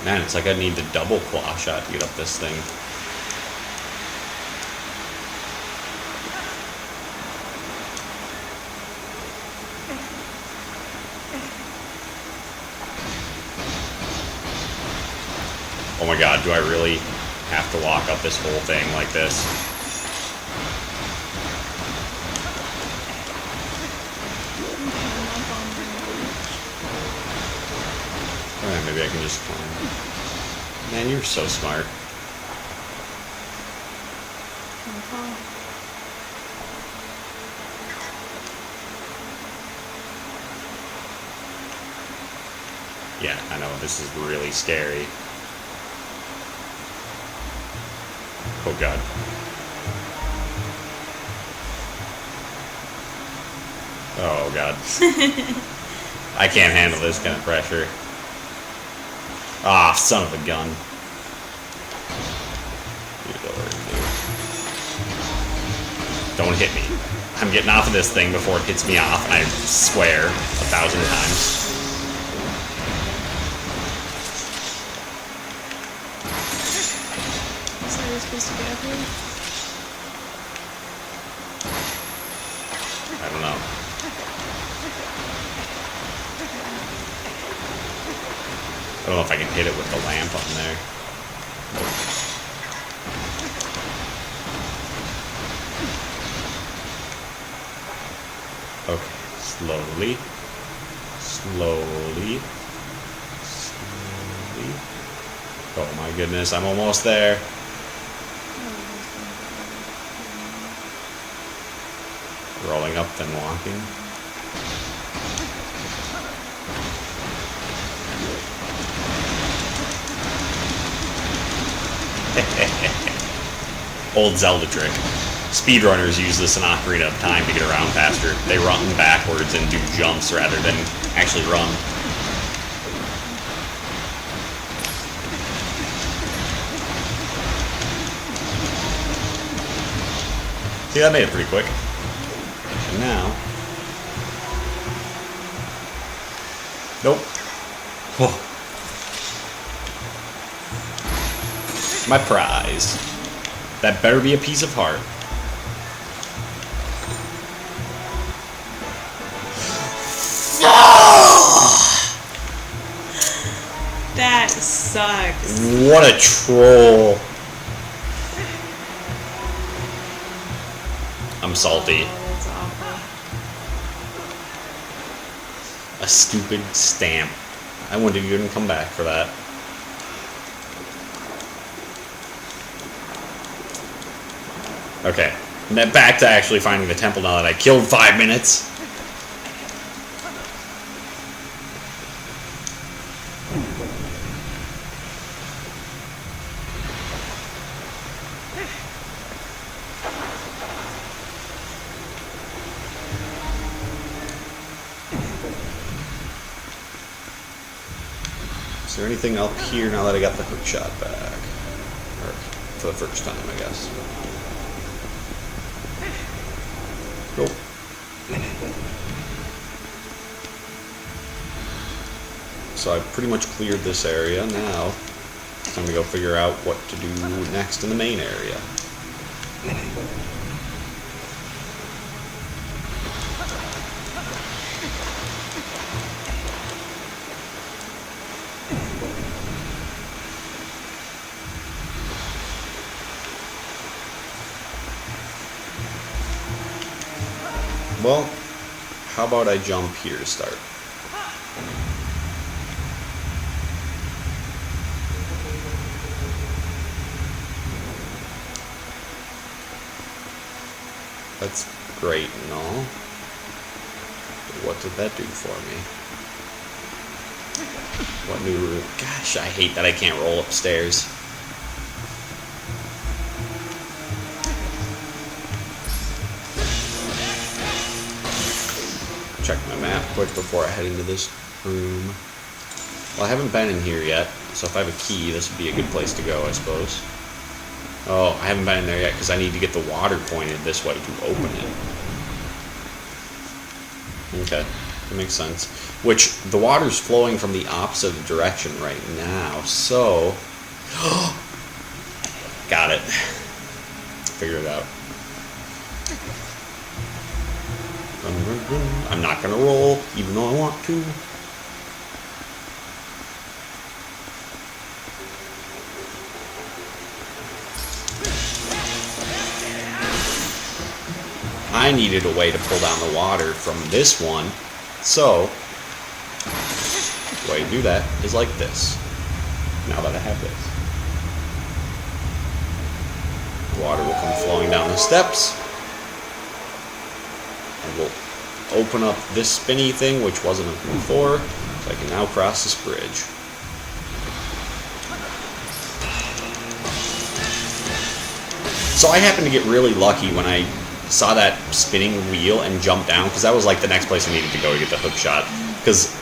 Man, it's like I need the double claw shot to get up this thing. Oh my god, do I really have to walk up this whole thing like this? Alright, maybe I can just climb. Man, you're so smart. Yeah, I know, this is really scary. Oh god. Oh god. I can't handle this kind of pressure. Ah, son of a gun. Don't hit me. I'm getting off of this thing before it hits me off, and I swear 1,000 times. So you're supposed to get up here? I don't know. I don't know if I can hit it with the lamp on there. Okay, slowly. Oh my goodness, I'm almost there. Rolling up, then walking. Old Zelda trick. Speedrunners use this in Ocarina of Time to get around faster. They run backwards and do jumps rather than actually run. See, that made it pretty quick. And now... Nope. Whoa. My prize. That better be a piece of heart. That sucks. What a troll. I'm salty. Oh, that's awful. A stupid stamp. I wouldn't even come back for that. Okay. Now back to actually finding the temple now that I killed 5 minutes. Is there anything up here now that I got the hook shot back? Or for the first time, I guess. Nope. So I pretty much cleared this area. Now it's time to go figure out what to do next in the main area. Well, how about I jump here to start? That's great and all. But what did that do for me? What new route? Gosh, I hate that I can't roll upstairs. Check my map quick before I head into this room. Well, I haven't been in here yet, so if I have a key, this would be a good place to go, I suppose. Oh, I haven't been in there yet because I need to get the water pointed this way to open it. Okay, that makes sense. Which, the water's flowing from the opposite direction right now, so... Got it. Figured it out. Run, run, run. I'm not gonna roll, even though I want to. I needed a way to pull down the water from this one, so the way to do that is like this. Now that I have this, water will come flowing down the steps, and we'll open up this spinny thing, which wasn't open before, so I can now cross this bridge. So I happened to get really lucky when I saw that spinning wheel and jumped down, because that was like the next place I needed to go to get the hook shot. Because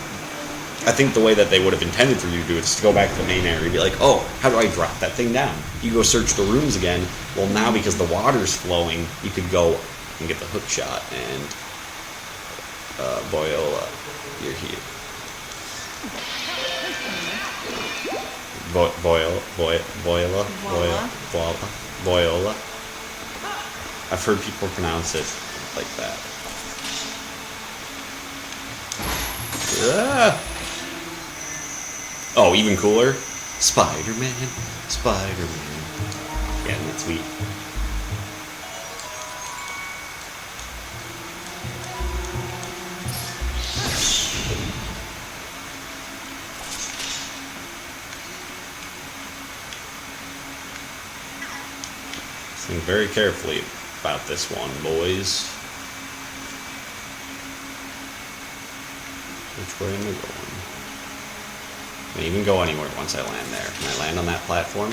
I think the way that they would have intended for you to do it is to go back to the main area and be like, oh, how do I drop that thing down? You go search the rooms again. Well, now because the water's flowing, you could go and get the hook shot, and Boyola, you're here. Boyola. I've heard people pronounce it like that. Ah! Oh, even cooler? Spider-Man. Spider-Man. Yeah, isn't that sweet? Think very carefully about this one, boys. Which way am I going? Can I even go anywhere once I land there? Can I land on that platform?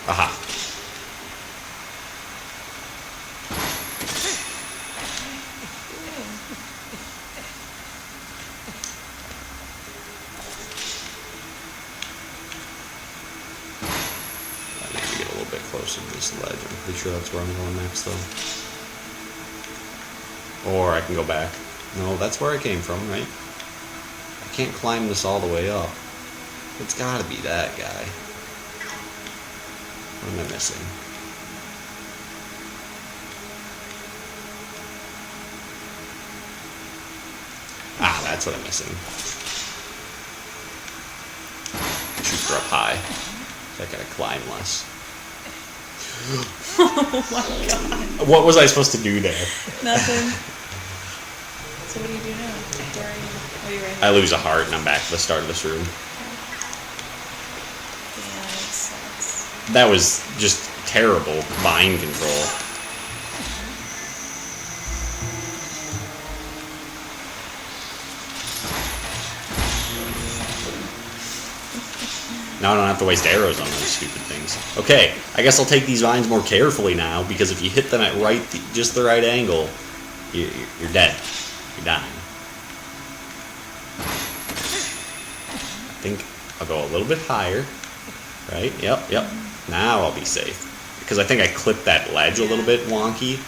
Aha. I need to get a little bit closer to this ledge. I'm pretty sure that's where I'm going next, though. Or I can go back. No, that's where I came from, right? I can't climb this all the way up. It's gotta be that guy. What am I missing? Ah, that's what I'm missing. Shoot for up high. So I gotta climb less. Oh my god. What was I supposed to do there? Nothing. So what do you do now? Where are you? Are you right here? I lose a heart and I'm back to the start of this room. Yeah, that sucks. That was just terrible mind control. Now I don't have to waste arrows on those stupid things. Okay, I guess I'll take these vines more carefully now, because if you hit them at just the right angle, you're dead. You're dying. I think I'll go a little bit higher. Right? Yep. Now I'll be safe. Because I think I clipped that ledge a little bit wonky.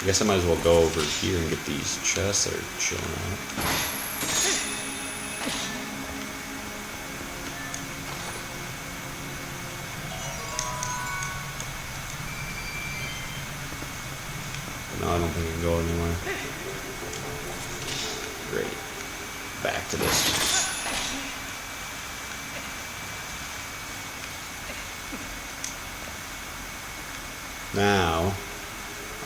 I guess I might as well go over here and get these chests that are chilling out. No, I don't think I can go anywhere. Great. Back to this. Now,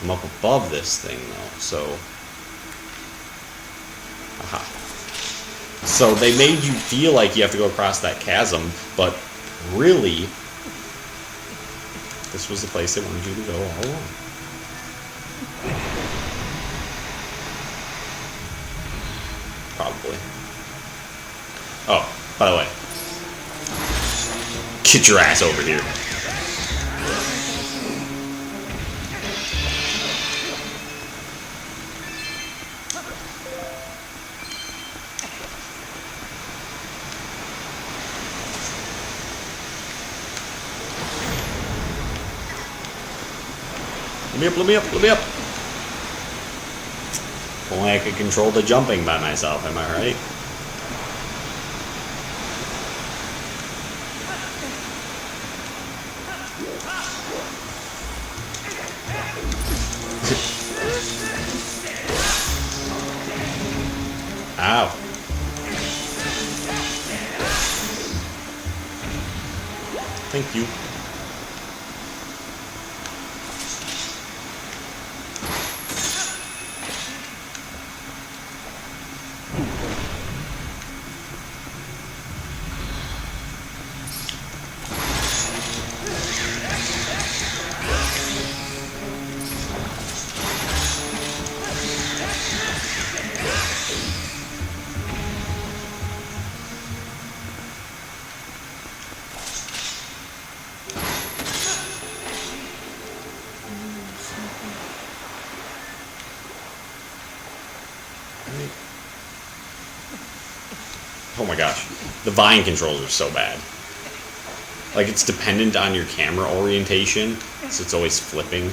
I'm up above this thing though, so... Aha. So they made you feel like you have to go across that chasm, but really, this was the place they wanted you to go all along. Probably. Oh, by the way. Get your ass over here. Let me up. If only I could control the jumping by myself, am I right? Ow. Thank you. Oh my gosh. The vine controls are so bad. Like, it's dependent on your camera orientation, so it's always flipping.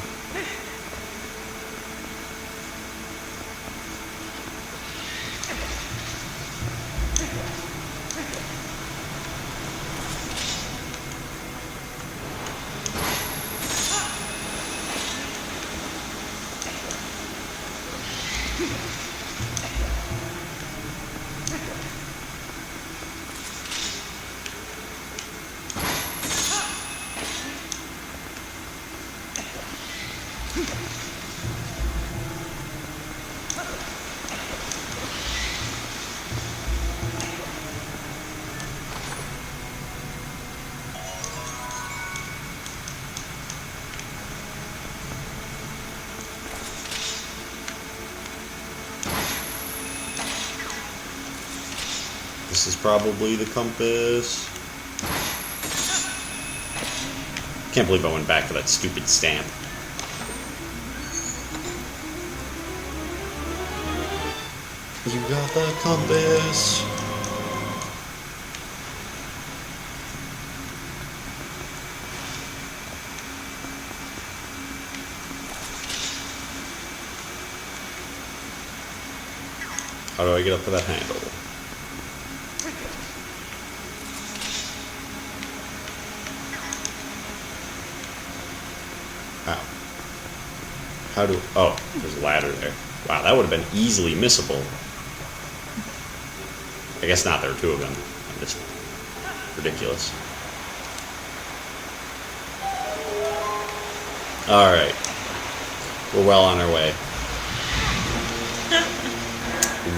This is probably the compass. Can't believe I went back for that stupid stamp. You got the compass. How do I get up to that handle? Ow. How do... Oh, there's a ladder there. Wow, that would have been easily missable. I guess not, there are two of them. Just ridiculous. Alright. We're well on our way.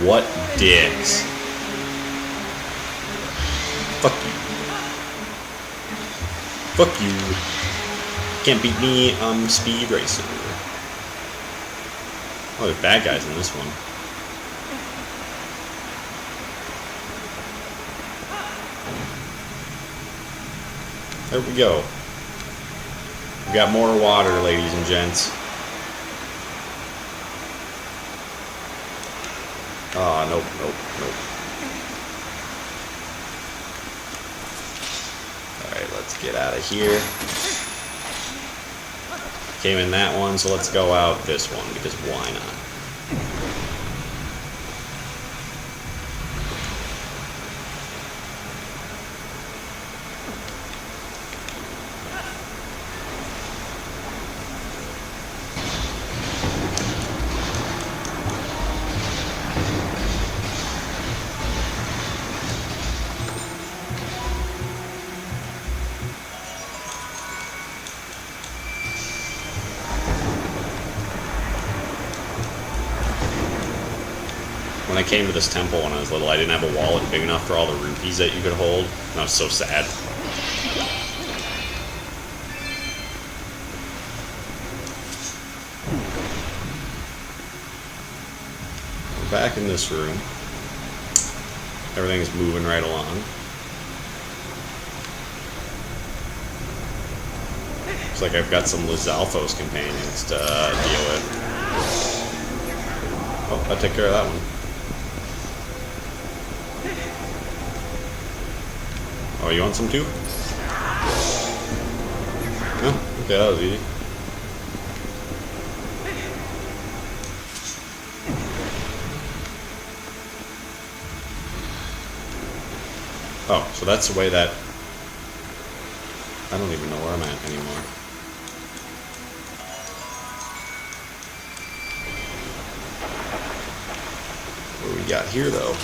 What dicks. Fuck you. Fuck you. Can't beat me, I'm Speed Racer. Oh, there's bad guys in this one. There we go. We got more water, ladies and gents. Ah, nope, nope, nope. Alright, let's get out of here. Came in that one, so let's go out this one, because why not? When I came to this temple when I was little, I didn't have a wallet big enough for all the rupees that you could hold, and I was so sad. We're back in this room. Everything's moving right along. Looks like I've got some Lizalfos companions to deal with. Oh, I'll take care of that one. Oh, you want some too? Oh, okay, that was easy. Oh, so that's the way that... I don't even know where I'm at anymore. What do we got here, though?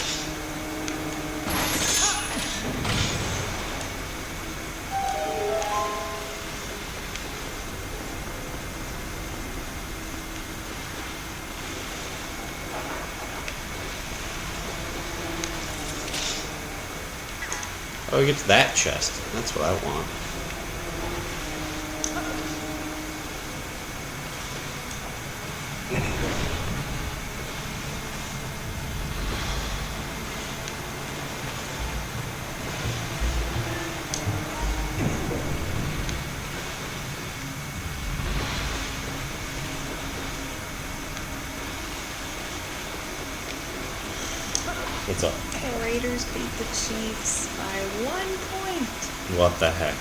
Oh, we get to that chest. That's what I want. What's up? The Raiders beat the Chiefs by 1 point. What the heck?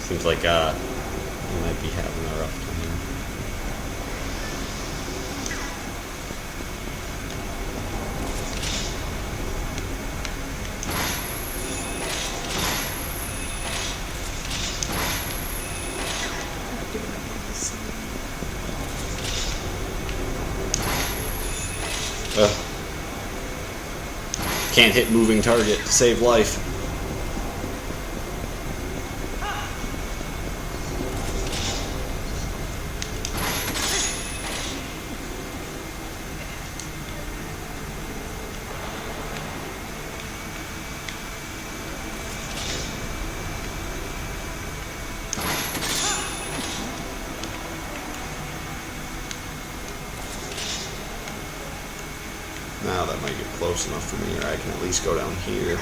Seems like we might be having a rough time. Can't hit moving target to save life. Now that might get close enough for me, or I can at least go down here.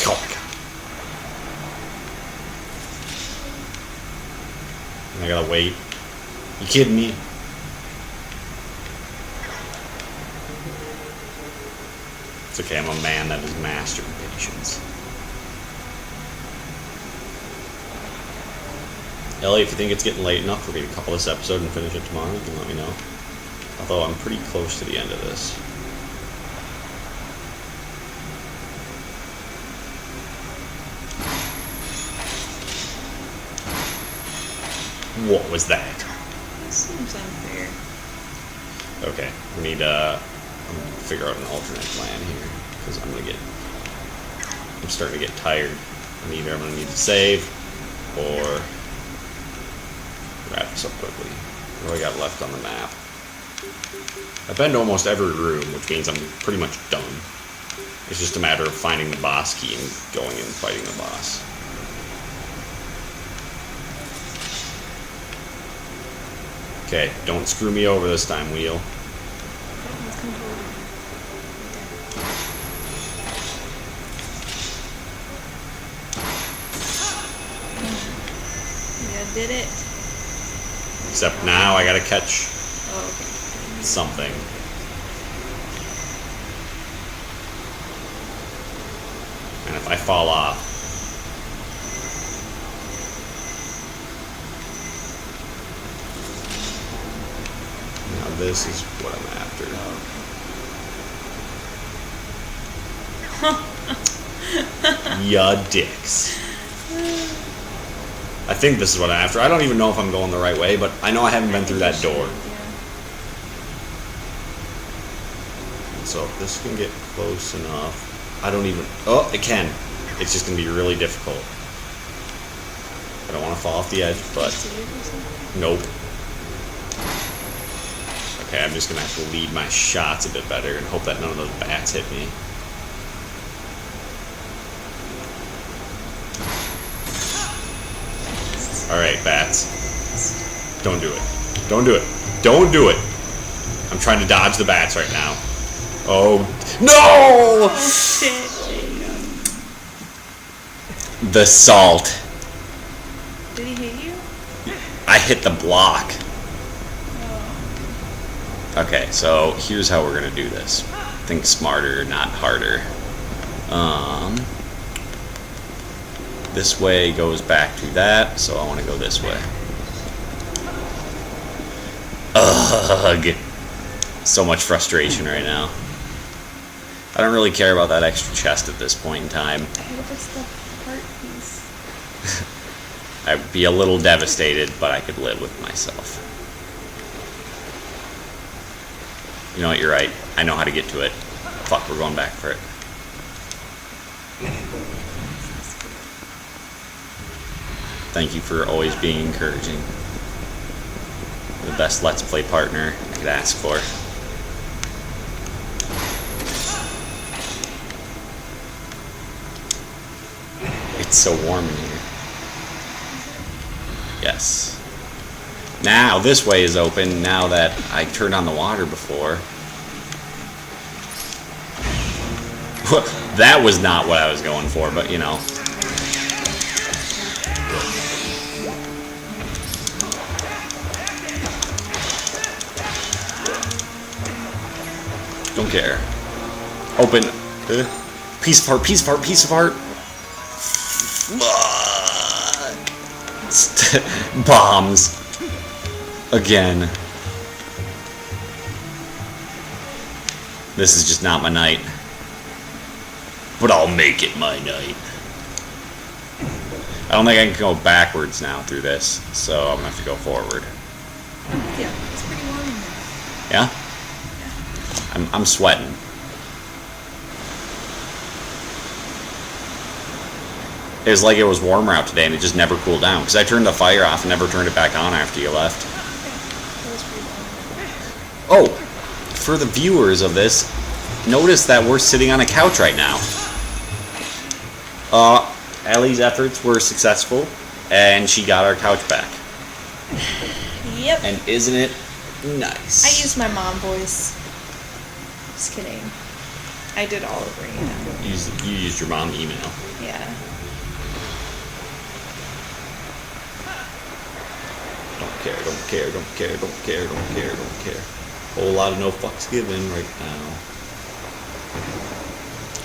Oh my god. I gotta wait. You kidding me? It's okay, I'm a man that has mastered patience. Ellie, if you think it's getting late enough for me to couple this episode and finish it tomorrow, you can let me know. Although I'm pretty close to the end of this. What was that? That seems unfair. Okay, we need to figure out an alternate plan here, because I'm starting to get tired. I'm gonna need to save, or wrap this up quickly. What do I got left on the map? I've been to almost every room, which means I'm pretty much done. It's just a matter of finding the boss key and going and fighting the boss. Okay, don't screw me over this time, Wheel. Yeah, did it. Except now I gotta catch Okay. something. And if I fall off, now this is what I'm after. Ya dicks. I think this is what I'm after. I don't even know if I'm going the right way, but I know I haven't been through that door. So if this can get close enough, I don't even... Oh, it can. It's just going to be really difficult. I don't want to fall off the edge, but... Nope. Okay, I'm just going to have to lead my shots a bit better and hope that none of those bats hit me. Alright, bats. Don't do it. Don't do it. Don't do it! I'm trying to dodge the bats right now. Oh, no! Oh shit, Jacob. The salt. Did he hit you? I hit the block. Oh. Okay, so here's how we're gonna do this. Think smarter, not harder. This way goes back to that, so I want to go this way. Ugh. So much frustration right now. I don't really care about that extra chest at this point in time. What if it's the heart piece? I'd be a little devastated, but I could live with myself. You know what, you're right. I know how to get to it. Fuck, we're going back for it. Thank you for always being encouraging. The best Let's Play partner I could ask for. It's so warm in here. Yes. Now this way is open now that I turned on the water before. That was not what I was going for, but you know. Don't care. Open. Piece of heart, piece of heart, piece of heart. Bombs. Again. This is just not my night. But I'll make it my night. I don't think I can go backwards now through this, so I'm gonna have to go forward. Yeah, it's pretty warm in there. Yeah? I'm sweating. It was like it was warmer out today and it just never cooled down. Because I turned the fire off and never turned it back on after you left. Oh! For the viewers of this, notice that we're sitting on a couch right now. Ellie's efforts were successful And she got our couch back. Yep. And isn't it nice? I used my mom voice. Just kidding. I did all over email. You used your mom email. Yeah. Don't care, don't care, don't care, don't care, don't care, don't care. Whole lot of no fucks given right now.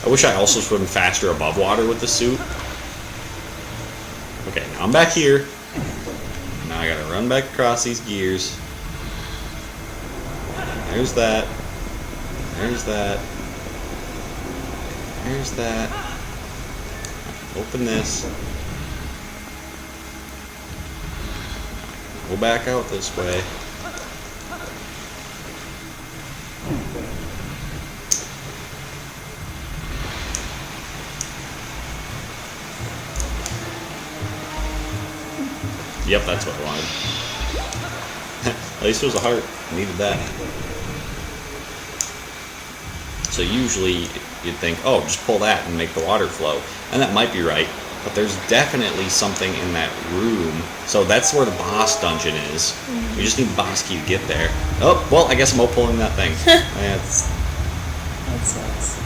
I wish I also swim faster above water with the suit. Okay, now I'm back here. Now I gotta run back across these gears. There's that. There's that. There's that. Open this. Go back out this way. Yep, that's what I wanted. At least it was a heart. I needed that. So usually you'd think, oh, just pull that and make the water flow. And that might be right, but there's definitely something in that room. So that's where the boss dungeon is. We just need boss key to get there. Oh, well, I guess I'm out pulling that thing. That's That sucks.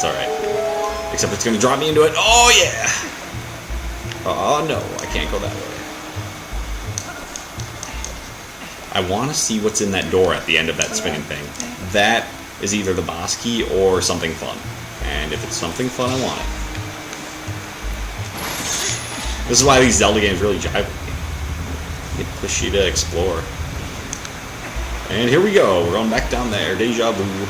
alright. Except it's going to drop me into it. Oh, yeah! Oh, no, I can't go that way. I want to see what's in that door at the end of that spinning thing. That is either the boss key or something fun. And if it's something fun, I want it. This is why these Zelda games really jive with me. They push you to explore. And here we go. We're going back down there. Deja vu.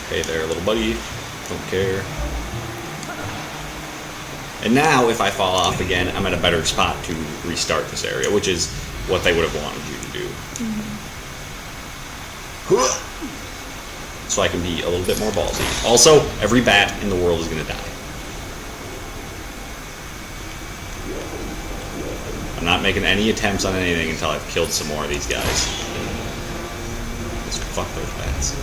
Hey there, little buddy. Don't care. And now, if I fall off again, I'm at a better spot to restart this area, which is what they would have wanted you to do. So I can be a little bit more ballsy. Also, every bat in the world is going to die. I'm not making any attempts on anything until I've killed some more of these guys. Let's fuck those bats.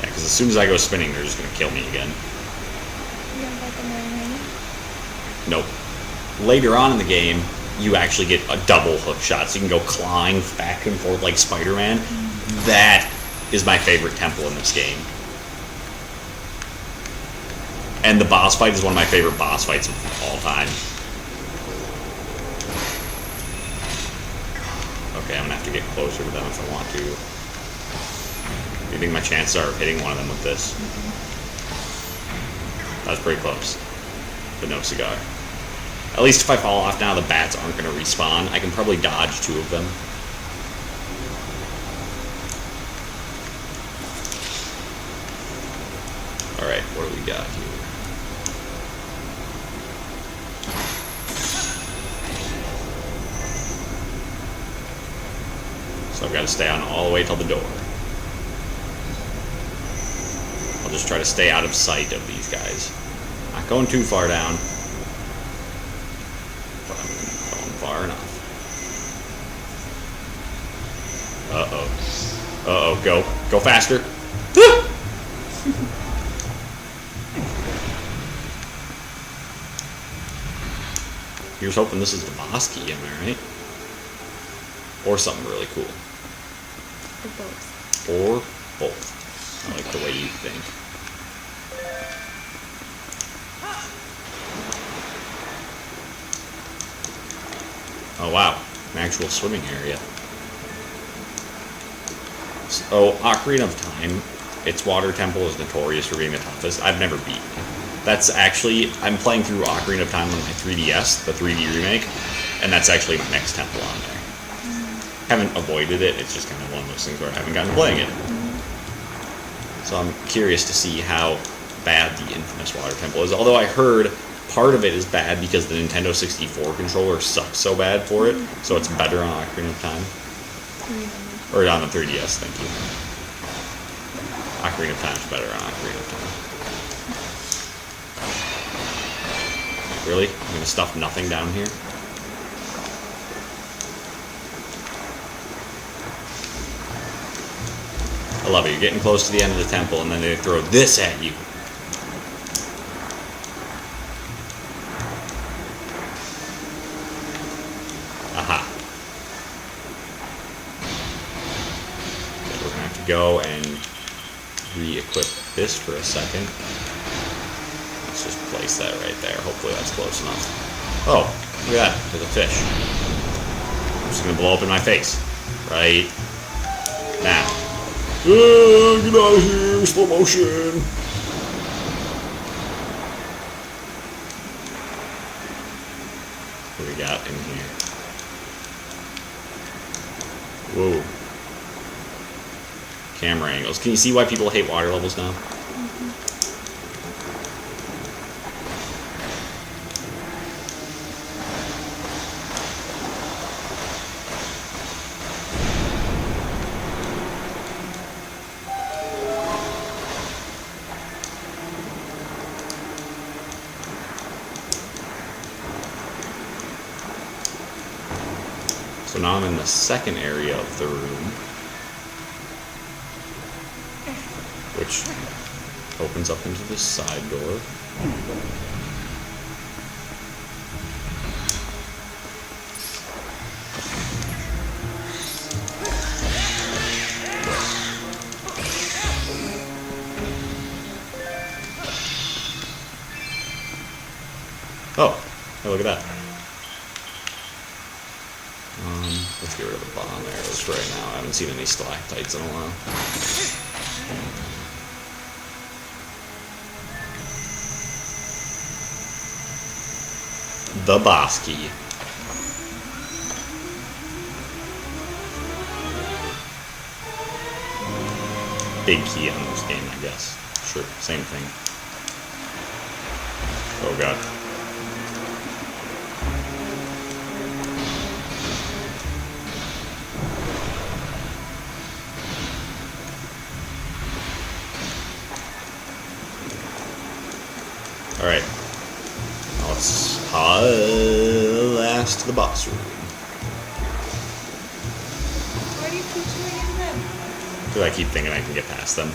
Because as soon as I go spinning, they're just going to kill me again. You don't like the marionette? Nope. Later on in the game, you actually get a double hook shot, so you can go clawing back and forth like Spider-Man. That is my favorite temple in this game. And the boss fight is one of my favorite boss fights of all time. Okay, I'm going to have to get closer to them if I want to. You think my chances are of hitting one of them with this? That was pretty close. But no cigar. At least if I fall off now, the bats aren't going to respawn. I can probably dodge two of them. Alright, what do we got here? So I've got to stay on all the way till the door. I'll just try to stay out of sight of these guys. Not going too far down. But I'm going far enough. Uh-oh. Uh-oh, go. Go faster. Here's hoping this is the boss key, am I right? Or something really cool. Or both. Or both. I like the way you think. Oh wow, an actual swimming area. So, Ocarina of Time, its water temple is notorious for being the toughest. I've never beaten it. That's actually, I'm playing through Ocarina of Time on my 3DS, the 3D remake, and that's actually my next temple on there. Haven't avoided it, it's just kind of one of those things where I haven't gotten to playing it. So I'm curious to see how bad the infamous water temple is, although I heard part of it is bad because the Nintendo 64 controller sucks so bad for it, so it's better on Ocarina of Time. Or on the 3DS, thank you. Ocarina of Time's better on Ocarina of Time. Really? I'm gonna stuff nothing down here? I love it. You're getting close to the end of the temple, and then they throw this at you. Aha. Okay, we're gonna have to go and re-equip this for a second. Let's just place that right there. Hopefully that's close enough. Oh, look at that. There's a fish. I'm just gonna blow up in my face. Right now. Get out of here! Slow motion! What do we got in here? Whoa. Camera angles. Can you see why people hate water levels now? So now I'm in the second area of the room, which opens up into this side door. Oh, hey, look at that. Let's get rid of the bomb arrows for right now. I haven't seen any stalactites in a while. The boss key. Big key on this game, I guess. Sure, same thing. Oh god. Alright. Now let's last to the boss room. Why do you keep swinging them? Because I keep thinking I can get past them.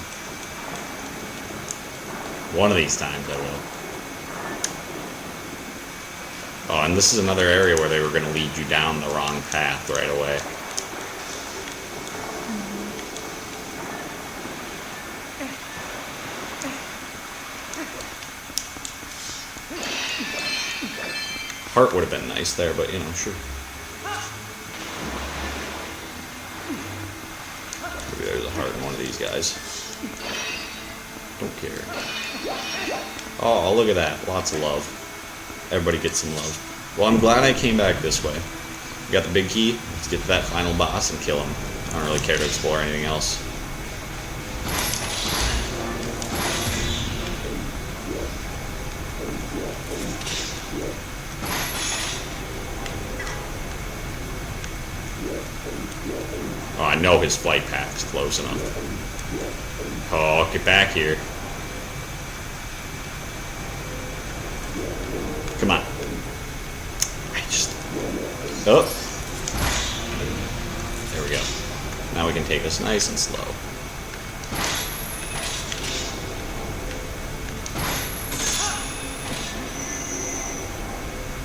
One of these times I will. Oh, and this is another area where they were going to lead you down the wrong path right away. Heart would have been nice there, but you know, sure. Maybe there's a heart in one of these guys. Don't care. Oh, look at that. Lots of love. Everybody gets some love. Well, I'm glad I came back this way. We got the big key. Let's get to that final boss and kill him. I don't really care to explore anything else. Oh, I know his flight path is close enough. Oh, get back here. Come on. Oh. There we go. Now we can take this nice and slow.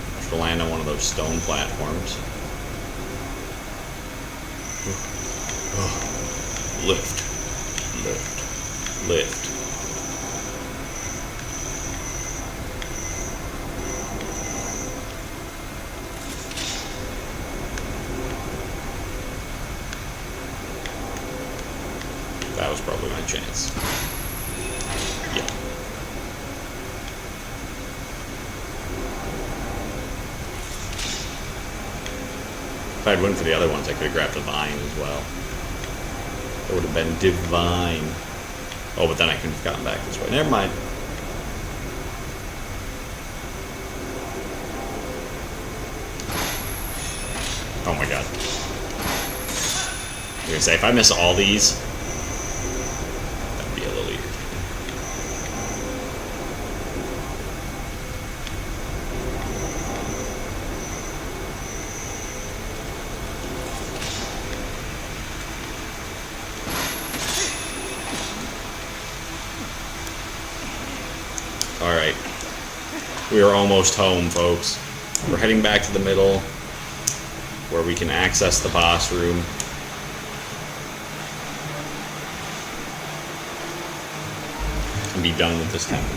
I have to land on one of those stone platforms. Oh. Lift. Lift. Lift. That was probably my chance. Yeah. If I'd went for the other ones, I could have grabbed a vine as well. That would have been divine. Oh, but then I couldn't have gotten back this way. Never mind. Oh my god. I was gonna say, if I miss all these, that'd be a little irritating. Alright. We are almost home, folks. We're heading back to the middle, where we can access the boss room. And be done with this temple.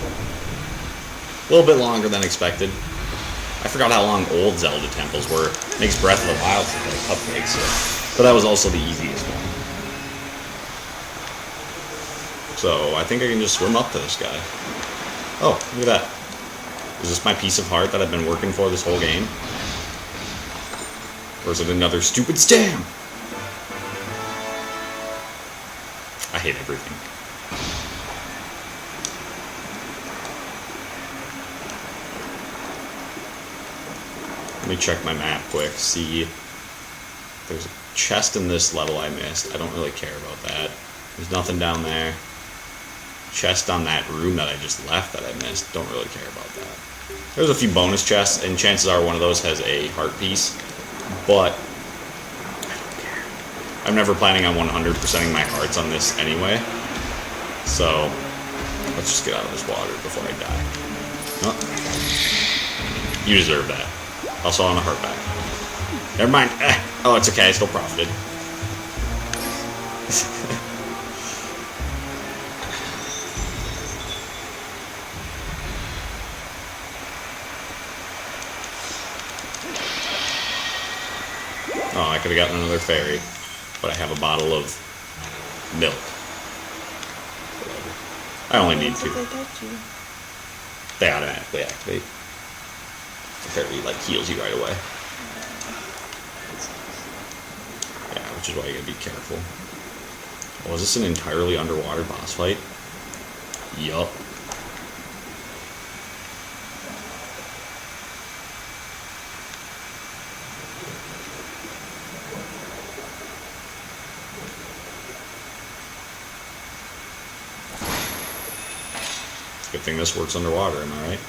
A little bit longer than expected. I forgot how long old Zelda temples were. Makes Breath of the Wild look like cupcakes, so. But that was also the easiest one. So, I think I can just swim up to this guy. Oh, look at that. Is this my piece of heart that I've been working for this whole game? Or is it another stupid stam? I hate everything. Let me check my map quick, see. There's a chest in this level I missed. I don't really care about that. There's nothing down there. Chest on that room that I just left that I missed. Don't really care about that. There's a few bonus chests, and chances are one of those has a heart piece. But I don't care. I'm never planning on 100%ing my hearts on this anyway. So let's just get out of this water before I die. Oh. You deserve that. Also on a heart back. Never mind. Oh, it's okay. I still profited. Oh, I could have gotten another fairy, but I have a bottle of milk. Whatever. I only need 2. They automatically activate. The fairy, like, heals you right away. Yeah, which is why you gotta be careful. Oh, is this an entirely underwater boss fight? Yup. Good thing this works underwater, am I right?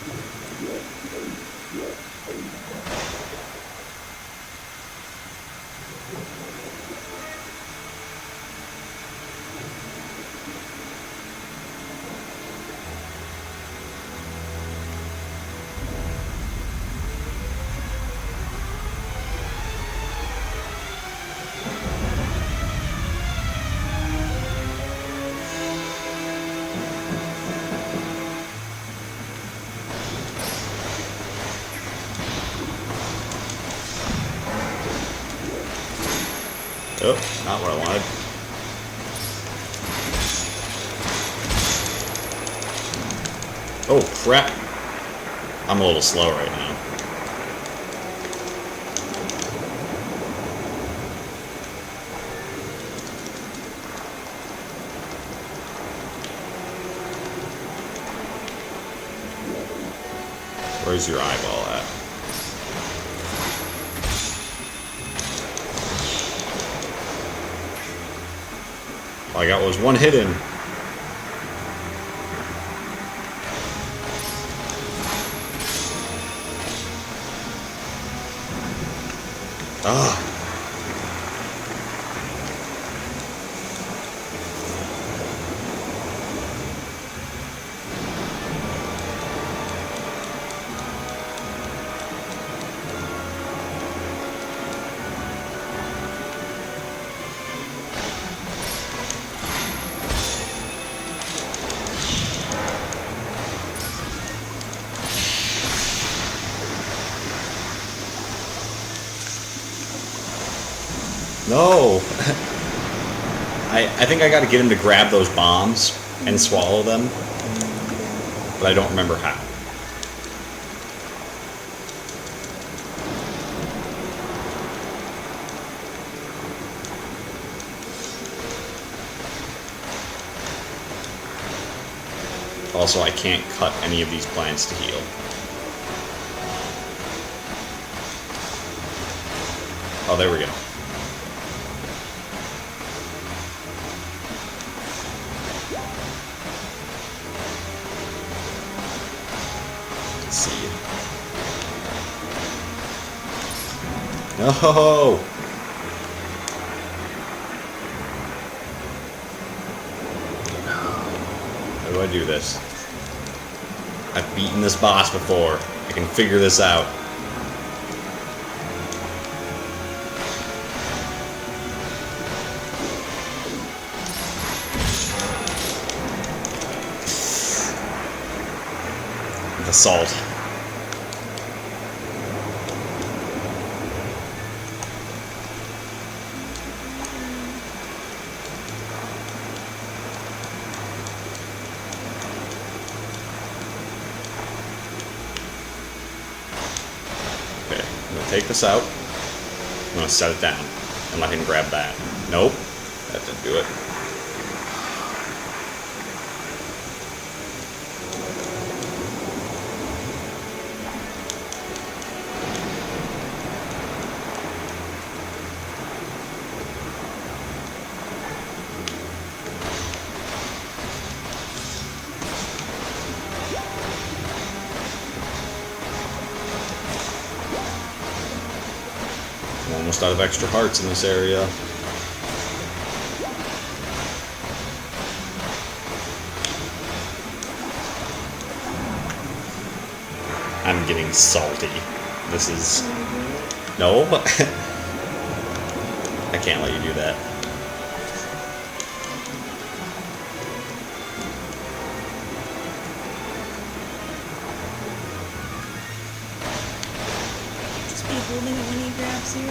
Oh, not what I wanted. Oh, crap. I'm a little slow right now. Where's your eyeball at? All I got was one hit in. Ah. No! I think I gotta get him to grab those bombs and swallow them, but I don't remember how. Also, I can't cut any of these plants to heal. Oh, there we go. See. No! How do I do this? I've beaten this boss before. I can figure this out. The salt. Okay, I'm gonna take this out. I'm gonna set it down and let him grab that. Nope, that didn't do it. I'm almost out of extra hearts in this area. I'm getting salty. This is... No. I can't let you do that. Just be holding it when he grabs you.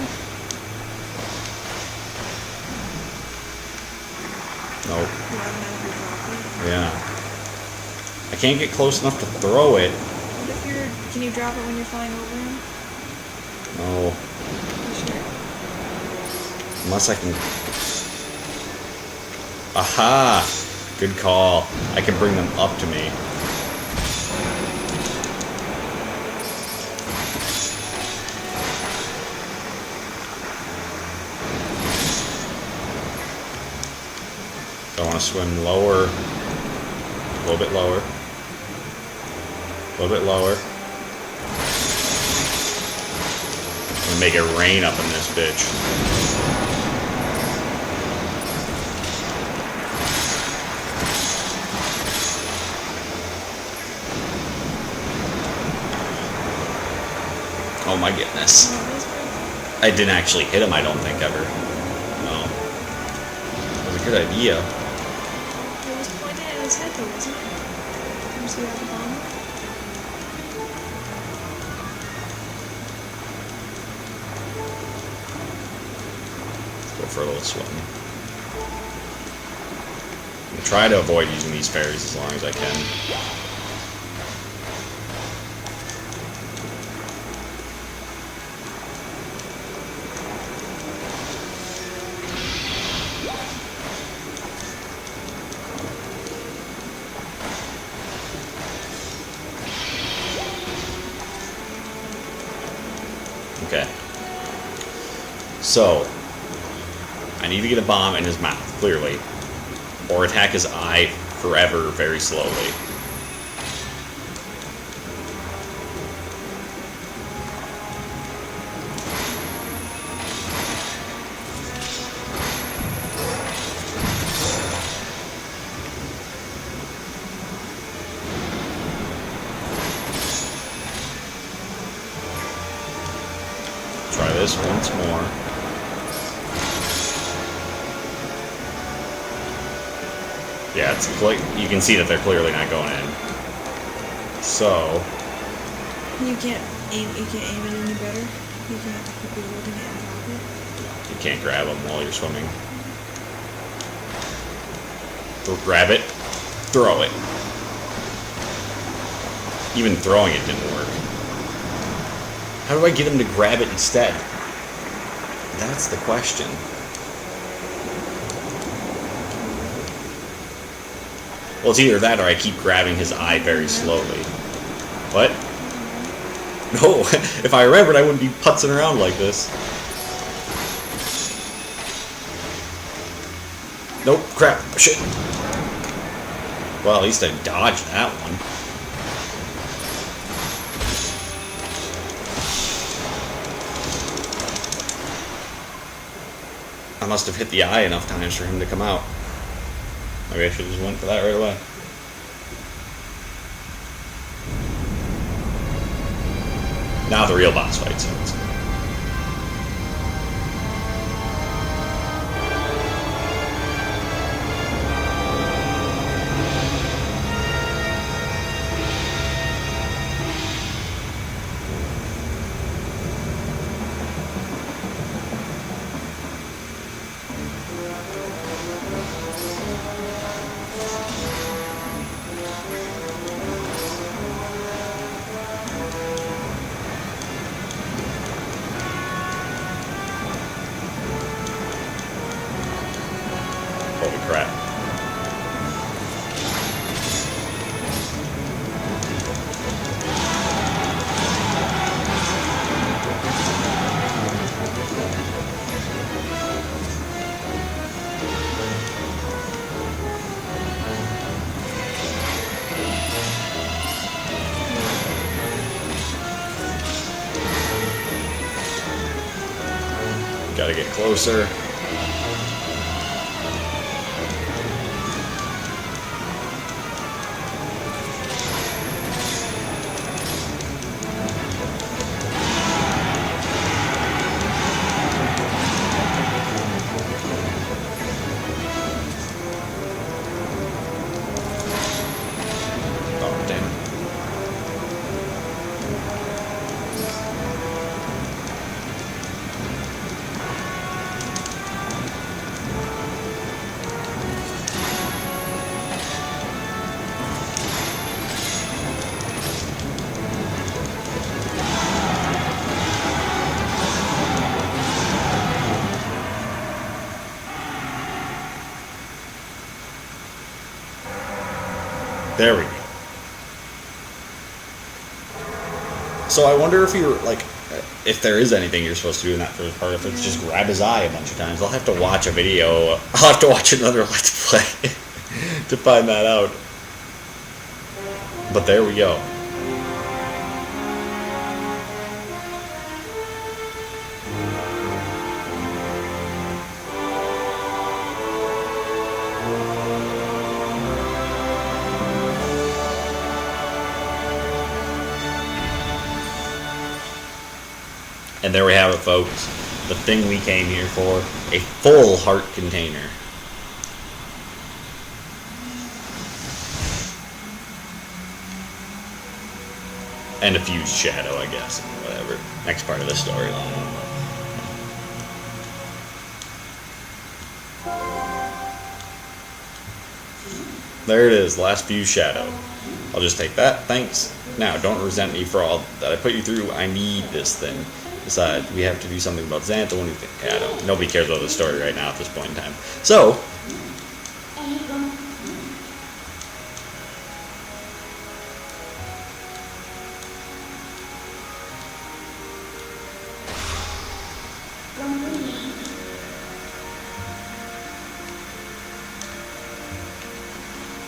Nope. You automatically drop it. Yeah. I can't get close enough to throw it. What if you're... Can you drop it when you're flying over him? No. You sure? Unless I can... Aha! Good call. I can bring them up to me. So I want to swim lower. A little bit lower. A little bit lower. And make it rain up in this bitch. Oh my goodness. I didn't actually hit him, I don't think, ever. No. That was a good idea. It was pointed at his head though, wasn't it? Did you see that at the bottom? Go for a little swim. I'm gonna try to avoid using these fairies as long as I can. Okay. So, I need to get a bomb in his mouth, clearly. Or attack his eye forever, very slowly. Try this once more. Yeah, it's like you can see that they're clearly not going in. So You can't aim it any better. You can't be holding it and drop it. you can't grab them while you're swimming. Grab it, throw it. Even throwing it didn't work. How do I get him to grab it instead? That's the question. Well, it's either that or I keep grabbing his eye very slowly. What? No, if I remembered, I wouldn't be putzing around like this. Nope, crap, shit. Well, at least I dodged that one. I must have hit the eye enough times for him to come out. Maybe I should have just went for that right away. Now the real boss fight starts. Holy crap. Gotta get closer. Oh, damn it. There we go. So I wonder if you're like, if there is anything you're supposed to do in that first part, if it's just grab his eye a bunch of times. I'll have to watch a video. I'll have to watch another Let's Play to find that out. But there we go. And there we have it, folks. The thing we came here for. A full heart container. And a fused shadow, I guess. Whatever. Next part of the storyline. There it is. Last fused shadow. I'll just take that. Thanks. Now, don't resent me for all that I put you through. I need this thing. Besides, we have to do something about Xantha. What do you think? Yeah, I don't. Nobody cares about the story right now at this point in time. So,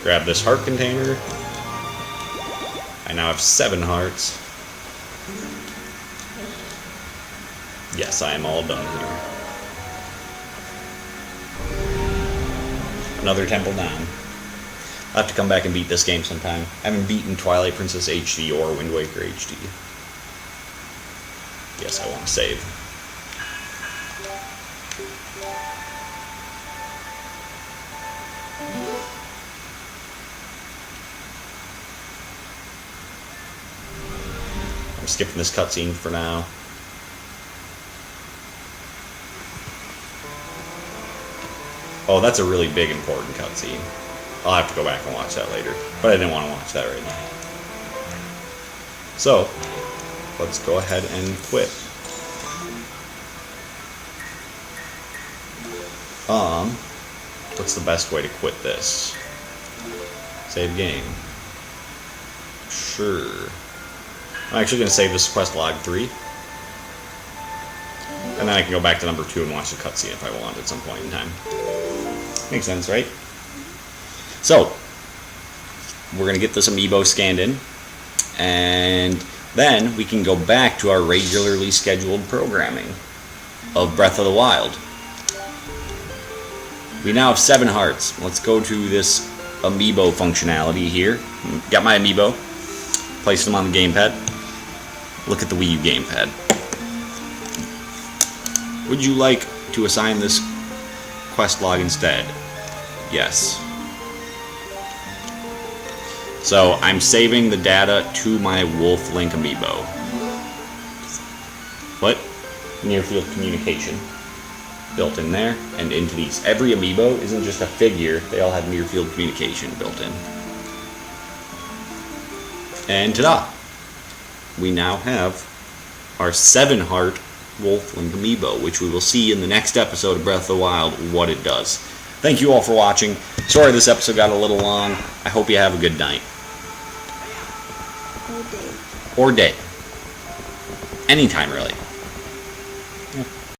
grab this heart container. I now have 7 hearts. Yes, I am all done here. Another temple down. I'll have to come back and beat this game sometime. I haven't beaten Twilight Princess HD or Wind Waker HD. Yes, I want to save. I'm skipping this cutscene for now. Oh, that's a really big, important cutscene. I'll have to go back and watch that later. But I didn't want to watch that right now. So, let's go ahead and quit. What's the best way to quit this? Save game. Sure. I'm actually going to save this quest log 3. And then I can go back to number 2 and watch the cutscene if I want at some point in time. Makes sense, right? So, we're going to get this amiibo scanned in, and then we can go back to our regularly scheduled programming of Breath of the Wild. We now have 7 hearts. Let's go to this amiibo functionality here. Got my amiibo. Placed them on the gamepad. look at the Wii U gamepad. Would you like to assign this quest log instead? Yes. So I'm saving the data to my Wolf Link Amiibo. What? Near field communication. Built in there and into these. Every Amiibo isn't just a figure, they all have near field communication built in. And ta-da! We now have our 7-heart Wolf Link Amiibo, which we will see in the next episode of Breath of the Wild what it does. Thank you all for watching. Sorry this episode got a little long. I hope you have a good night. Or day. Or day. Anytime, really. Yeah.